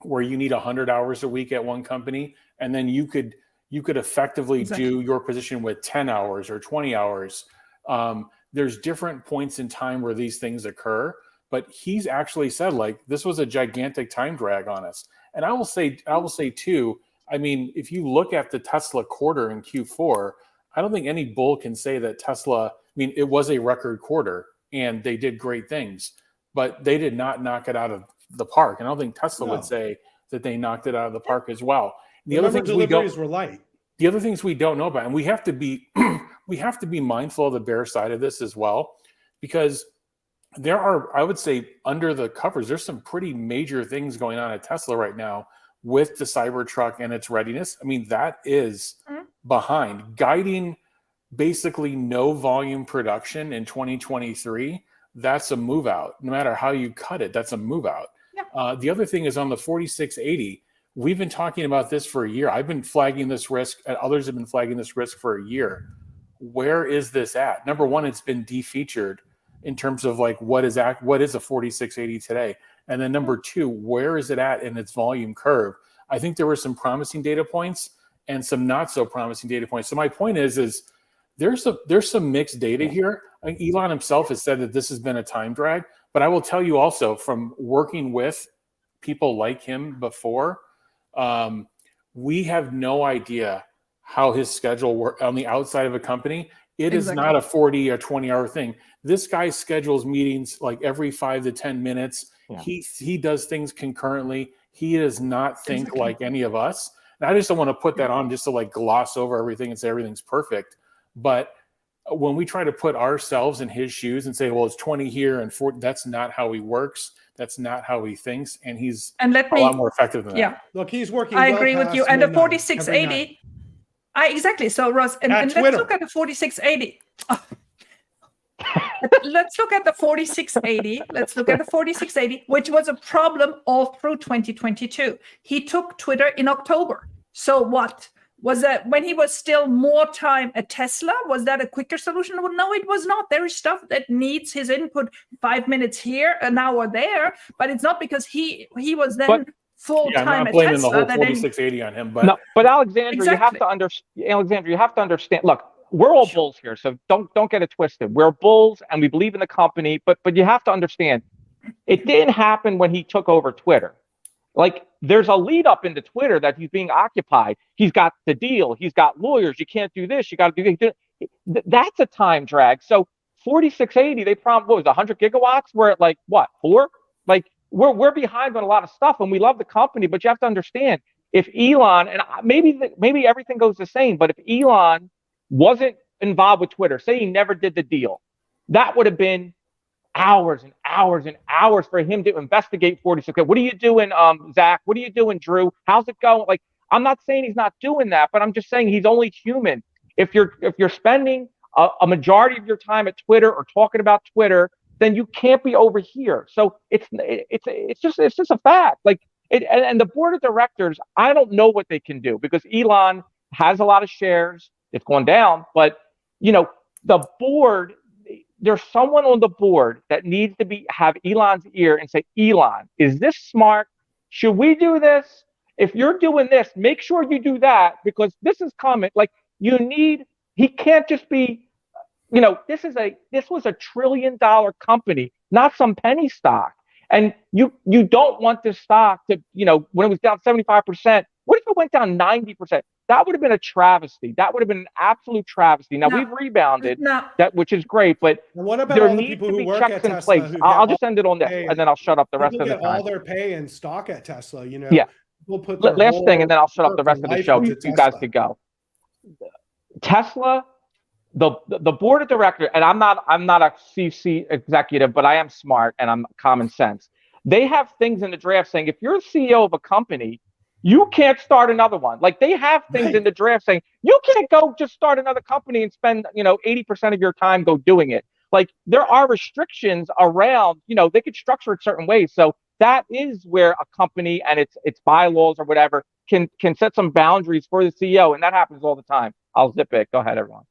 where you need 100 hours a week at one company, and then you could effectively do your position with 10 hours or 20 hours. There's different points in time where these things occur, but he's actually said, like, this was a gigantic time drag on us. And I will say too, I mean, if you look at the Tesla quarter in Q4, I don't think any bull can say that Tesla, I mean, it was a record quarter and they did great things, but they did not knock it out of the park. And I don't think Tesla would say that they knocked it out of the park as well. The other things deliveries were light. The other things we don't know about, and we have to be mindful of the bear side of this as well, because there are, I would say, under the covers, there's some pretty major things going on at Tesla right now with the Cybertruck and its readiness. I mean, that is behind, guiding basically no volume production in 2023. That's a move out. No matter how you cut it, that's a move out. Yeah. The other thing is on the 4680. We've been talking about this for a year. I've been flagging this risk, and others have been flagging this risk for a year. Where is this at? Number one, it's been defeatured in terms of like what is a 4680 today, and then number two, where is it at in its volume curve? I think there were some promising data points and some not so promising data points. So my point is there's some mixed data here. I mean, Elon himself has said that this has been a time drag, but I will tell you also from working with people like him before, we have no idea how his schedule works on the outside of a company. It is not a 40 or 20-hour thing. This guy schedules meetings like every 5 to 10 minutes. Yeah. He does things concurrently. He does not think like any of us. And I just don't want to put that on just to like gloss over everything and say everything's perfect. But when we try to put ourselves in his shoes and say, well, it's 20 here and 40, that's not how he works. That's not how he thinks. And he's a lot more effective than that. Look, he's working. I agree with you. And the 4680, exactly. So Ross, and let's look at the 4680. Let's look at the 4680. Let's look at the 4680, which was a problem all through 2022. He took Twitter in October. So what? Was that when he was still more time at Tesla? Was that a quicker solution? Well, no, it was not. There is stuff that needs his input 5 minutes here, an hour there, but it's not because he was then full time at Tesla. I'm not blaming the whole 4680 on him, but no. But Alexandra, you have to understand. Look, we're all bulls here, so don't get it twisted. We're bulls and we believe in the company, but you have to understand, it didn't happen when he took over Twitter. Like, there's a lead up into Twitter that he's being occupied. He's got the deal. He's got lawyers. You can't do this. You got to do this. That's a time drag. So 4680, they promised, what was it, 100 gigawatts? We're at like, what, 4? Like, we're behind on a lot of stuff, and we love the company, but you have to understand, if Elon, and maybe everything goes the same, but if Elon wasn't involved with Twitter, say he never did the deal, that would have been hours and hours and hours for him to investigate 46. What are you doing, Zach? What are you doing, Drew? How's it going? Like, I'm not saying he's not doing that, but I'm just saying he's only human. If you're spending a majority of your time at Twitter or talking about Twitter, then you can't be over here. So it's just a fact. Like, and the board of directors, I don't know what they can do because Elon has a lot of shares. It's gone down, but the board. There's someone on the board that needs to have Elon's ear and say, Elon, is this smart? Should we do this? If you're doing this, make sure you do that, because this is coming. Like, he can't just be, this was $1 trillion company, not some penny stock. And you don't want this stock to, when it was down 75%, What if it went down 90%? That would have been a travesty. That would have been an absolute travesty. Now, we've rebounded, which is great, but and what about there all the needs people to who be work checks at in Tesla? place. I'll just end it on this, and then I'll shut up the rest of the People get all time. their pay and stock at Tesla. You know. Yeah. People put their Last thing, and then I'll shut up the work rest and of the life show. into You guys Tesla. could go. Tesla, the board of directors, and I'm not a CC executive, but I am smart and I'm common sense. They have things in the draft saying if you're a CEO of a company, you can't start another one. Like they have things in the draft saying you can't go just start another company and spend 80% of your time go doing it. Like there are restrictions around, they could structure it certain ways. So that is where a company and its bylaws or whatever can set some boundaries for the CEO, and that happens all the time. I'll zip it. Go ahead, everyone.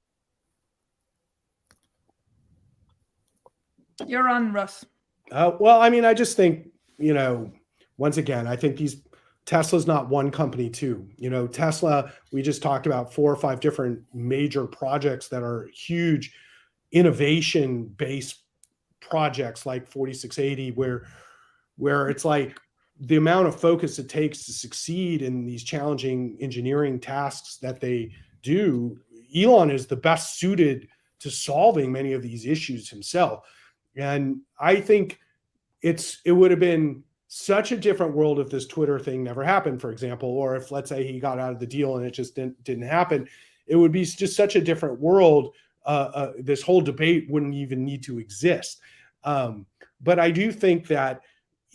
You're on, Russ. Well, I mean, I just think, once again, I think Tesla's not one company too. Tesla, we just talked about 4 or 5 different major projects that are huge innovation-based projects like 4680, where it's like the amount of focus it takes to succeed in these challenging engineering tasks that they do. Elon is the best suited to solving many of these issues himself. And I think it would have been such a different world if this Twitter thing never happened, for example, or if, let's say, he got out of the deal and it just didn't happen. It would be just such a different world. This whole debate wouldn't even need to exist. But I do think that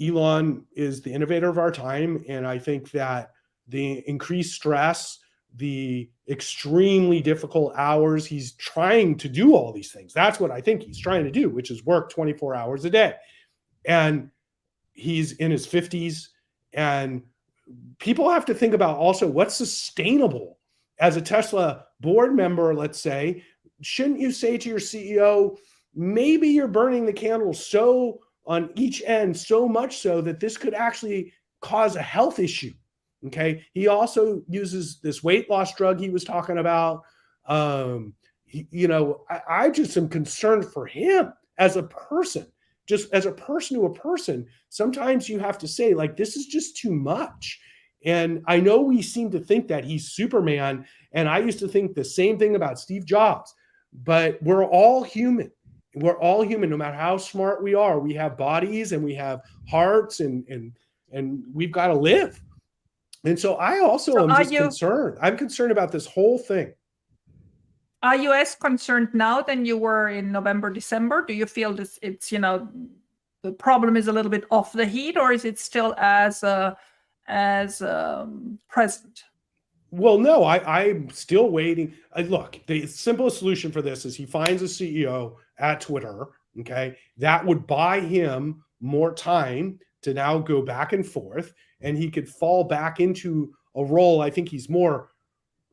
Elon is the innovator of our time. And I think that the increased stress, the extremely difficult hours, he's trying to do all these things. That's what I think he's trying to do, which is work 24 hours a day. And he's in his 50s. And people have to think about also what's sustainable as a Tesla board member, let's say. Shouldn't you say to your CEO, maybe you're burning the candle so on each end, so much so that this could actually cause a health issue? Okay. He also uses this weight loss drug he was talking about. I just am concerned for him as a person, just as a person to a person. Sometimes you have to say, like, this is just too much. And I know we seem to think that he's Superman. And I used to think the same thing about Steve Jobs, but we're all human. We're all human, no matter how smart we are. We have bodies and we have hearts and we've got to live. And so I also am just concerned. I'm concerned about this whole thing. Are you as concerned now than you were in November, December? Do you feel this? It's the problem is a little bit off the heat, or is it still as present? Well, no, I'm still waiting. Look, the simplest solution for this is he finds a CEO at Twitter. Okay, that would buy him more time to now go back and forth, and he could fall back into a role I think he's more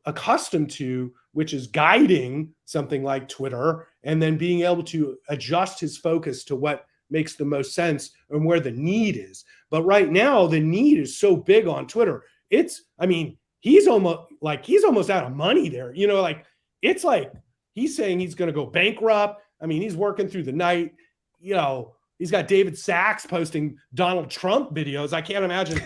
accustomed to, which is guiding something like Twitter and then being able to adjust his focus to what makes the most sense and where the need is. But right now, the need is so big on Twitter. He's almost out of money there. It's like he's saying he's going to go bankrupt. He's working through the night. He's got David Sachs posting Donald Trump videos. I can't imagine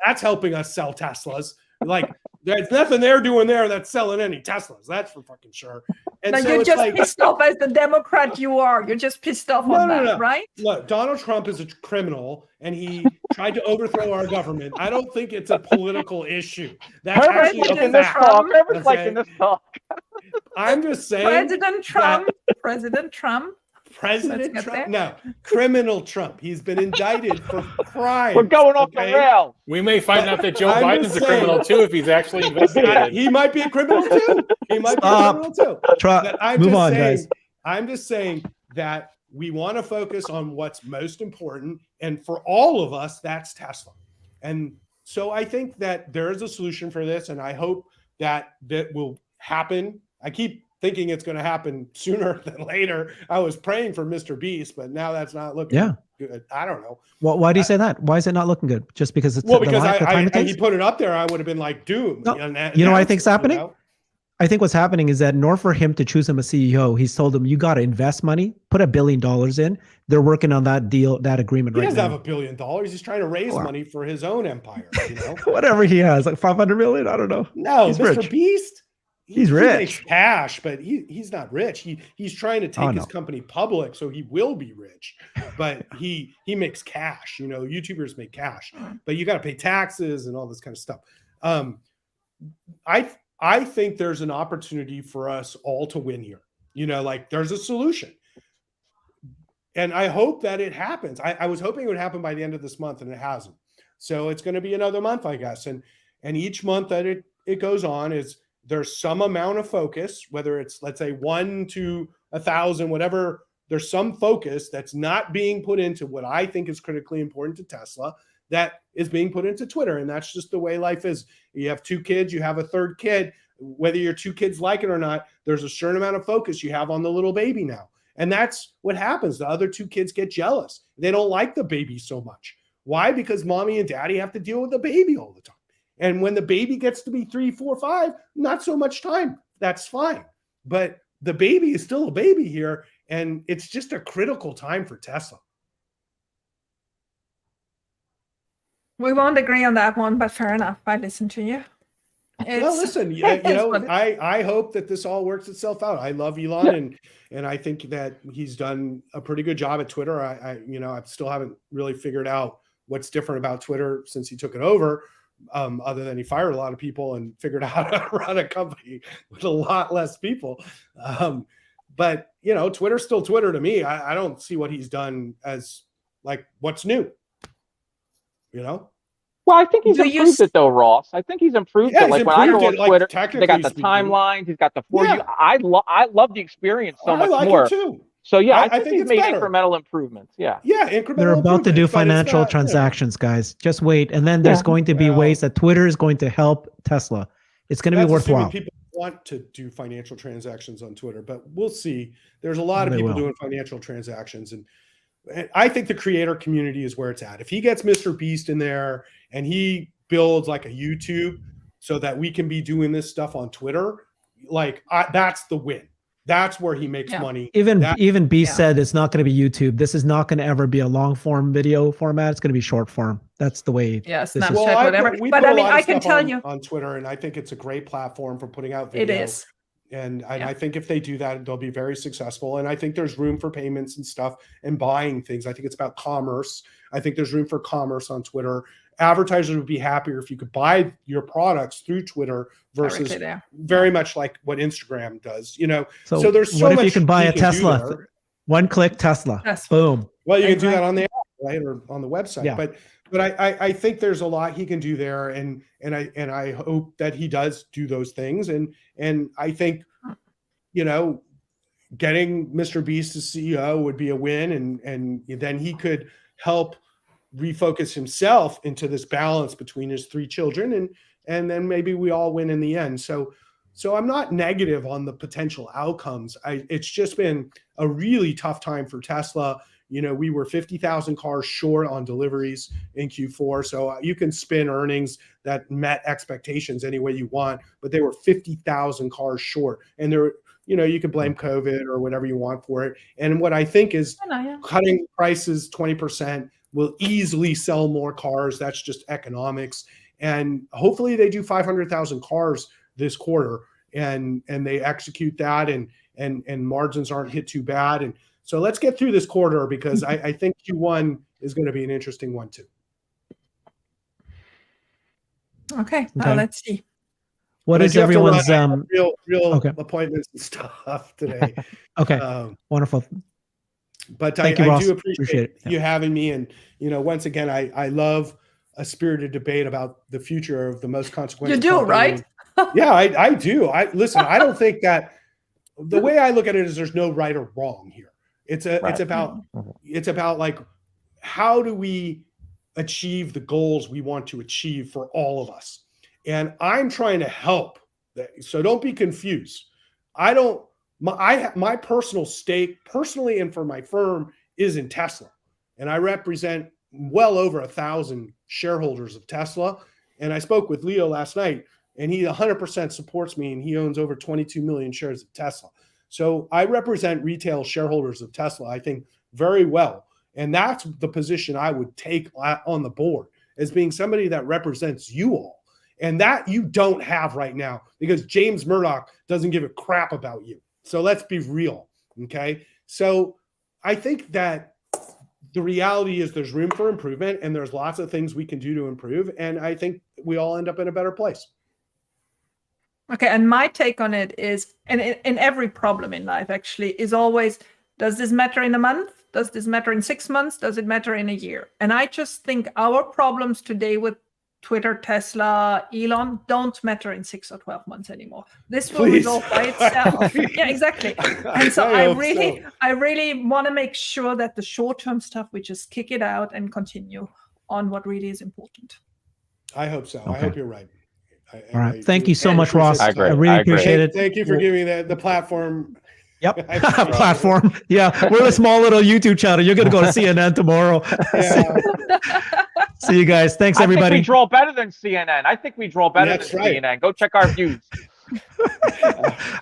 that's helping us sell Teslas. Like, there's nothing they're doing there that's selling any Teslas. That's for fucking sure. And so you're just pissed off as the Democrat you are. You're just pissed off on that, right? Look, Donald Trump is a criminal, and he tried to overthrow our government. I don't think it's a political issue. That's actually a fact. Herbert's liking this talk. I'm just saying. President Trump. No, criminal Trump. He's been indicted for crime. We're going off the rails. We may find out that Joe Biden's a criminal too if he's actually investigated. He might be a criminal too. Move on, guys. I'm just saying that we want to focus on what's most important, and for all of us, that's Tesla. And so I think that there is a solution for this, and I hope that will happen. I keep thinking it's going to happen sooner than later. I was praying for Mr. Beast, but now that's not looking good. I don't know. Well, why do you say that? Why is it not looking good? Just because it's because he put it up there, I would have been like doomed. No, you know what I think's happening? I think what's happening is that in order for him to choose him a CEO, he's told him, you got to invest money, put $1 billion in. They're working on that deal, that agreement He right doesn't now. have $1 billion. He's trying to raise money for his own empire, you know? Whatever he has, like 500 million. I don't know. No, He's Mr. rich. Beast. He's He rich. makes cash, but he's not rich. He's trying to take his no. company public, so he will be rich. But he makes cash. You know, YouTubers make cash, but you got to pay taxes and all this kind of stuff. I think there's an opportunity for us all to win here. You know, like there's a solution, and I hope that it happens. I was hoping it would happen by the end of this month, and it hasn't. So it's going to be another month, I guess. And each month that it goes on is there's some amount of focus, whether it's, let's say, 1 to 1,000, whatever. There's some focus that's not being put into what I think is critically important to Tesla that is being put into Twitter. And that's just the way life is. You have 2 kids, you have a 3rd kid. Whether your 2 kids like it or not, there's a certain amount of focus you have on the little baby now. And that's what happens. The other 2 kids get jealous. They don't like the baby so much. Why? Because mommy and daddy have to deal with the baby all the time. And when the baby gets to be 3, 4, 5, not so much time. That's fine. But the baby is still a baby here. And it's just a critical time for Tesla. We won't agree on that one, but fair enough. I listen to you. Well, listen, you know, I hope that this all works itself out. I love Elon, and I think that he's done a pretty good job at Twitter. I still haven't really figured out what's different about Twitter since he took it over, other than he fired a lot of people and figured out how to run a company with a lot less people. But, you know, Twitter's still Twitter to me. I don't see what he's done as, like, what's new, you know? Well, I think he's improved it though, Ross. I think he's improved it. Like when I go on Twitter, they got the timelines, he's got the For You. I love the experience so much more. Too. So yeah, I think he's made incremental improvements. Yeah. Yeah, incremental. They're about to do financial transactions, guys. Just wait. And then there's going to be ways that Twitter is going to help Tesla. It's going to be worthwhile. People want to do financial transactions on Twitter, but we'll see. There's a lot of people doing financial transactions, and I think the creator community is where it's at. If he gets Mr. Beast in there and he builds like a YouTube so that we can be doing this stuff on Twitter, like that's the win. That's where he makes money. Even Beast said it's not going to be YouTube. This is not going to ever be a long form video format. It's going to be short form. That's the way. Yeah, Snapchat, whatever. But I mean, I can tell you on Twitter, and I think it's a great platform for putting out videos. It is. And I think if they do that, they'll be very successful. And I think there's room for payments and stuff and buying things. I think it's about commerce. I think there's room for commerce on Twitter. Advertisers would be happier if you could buy your products through Twitter versus very much like what Instagram does. You know, so there's so what much. If you can buy a Tesla? 1 click Tesla. Boom. Well, you can do that on the app, right, or on the website. Yeah. But I think there's a lot he can do there, and I hope that he does do those things. And I think, you know, getting Mr. Beast as CEO would be a win, and then he could help refocus himself into this balance between his 3 children, and then maybe we all win in the end. So I'm not negative on the potential outcomes. It's just been a really tough time for Tesla. You know, we were 50,000 cars short on deliveries in Q4. So you can spin earnings that met expectations any way you want, but they were 50,000 cars short. And there, you know, you can blame COVID or whatever you want for it. And what I think is cutting prices 20% will easily sell more cars. That's just economics. And hopefully they do 500,000 cars this quarter, and they execute that, and margins aren't hit too bad. And so let's get through this quarter, because I think Q1 is going to be an interesting one too. Okay. Let's see. What is everyone's real appointments and stuff today? Okay. Wonderful. But I do appreciate you having me. And, you know, once again, I love a spirited debate about the future of the most consequential. You do, right? Yeah, I do. Listen, I don't think that the way I look at it is there's no right or wrong here. It's about like, how do we achieve the goals we want to achieve for all of us? And I'm trying to help. So don't be confused. My personal stake, personally and for my firm, is in Tesla. And I represent well over 1,000 shareholders of Tesla. And I spoke with Leo last night. and he 100% supports me, and he owns over 22 million shares of Tesla. So I represent retail shareholders of Tesla, I think, very well. And that's the position I would take on the board, as being somebody that represents you all. And that you don't have right now, because James Murdoch doesn't give a crap about you. So let's be real, okay? So I think that the reality is there's room for improvement, and there's lots of things we can do to improve. And I think we all end up in a better place. Okay, and my take on it is, and in every problem in life actually, is always, does this matter in a month? Does this matter in 6 months? Does it matter in a year? And I just think our problems today with Twitter, Tesla, Elon don't matter in 6 or 12 months anymore. This will resolve by itself. Yeah, exactly. And so I really want to make sure that the short-term stuff, we just kick it out and continue on what really is important. I hope so. Okay. I hope you're right. All right. Thank you so much, Ross. I agree. I really appreciate it. Thank you for giving me the platform. Yep. Platform. Yeah. We're a small little YouTube channel. You're going to go to CNN tomorrow. Yeah. See you guys. Thanks, everybody. I think we draw better than CNN. I think we draw better than CNN. Go check our views.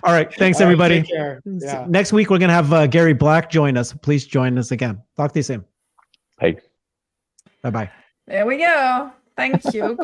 All right. Thanks, everybody. Take care. Yeah. Next week, we're going to have Gary Black join us. Please join us again. Talk to you soon. Thanks. Bye-bye. There we go. Thank you.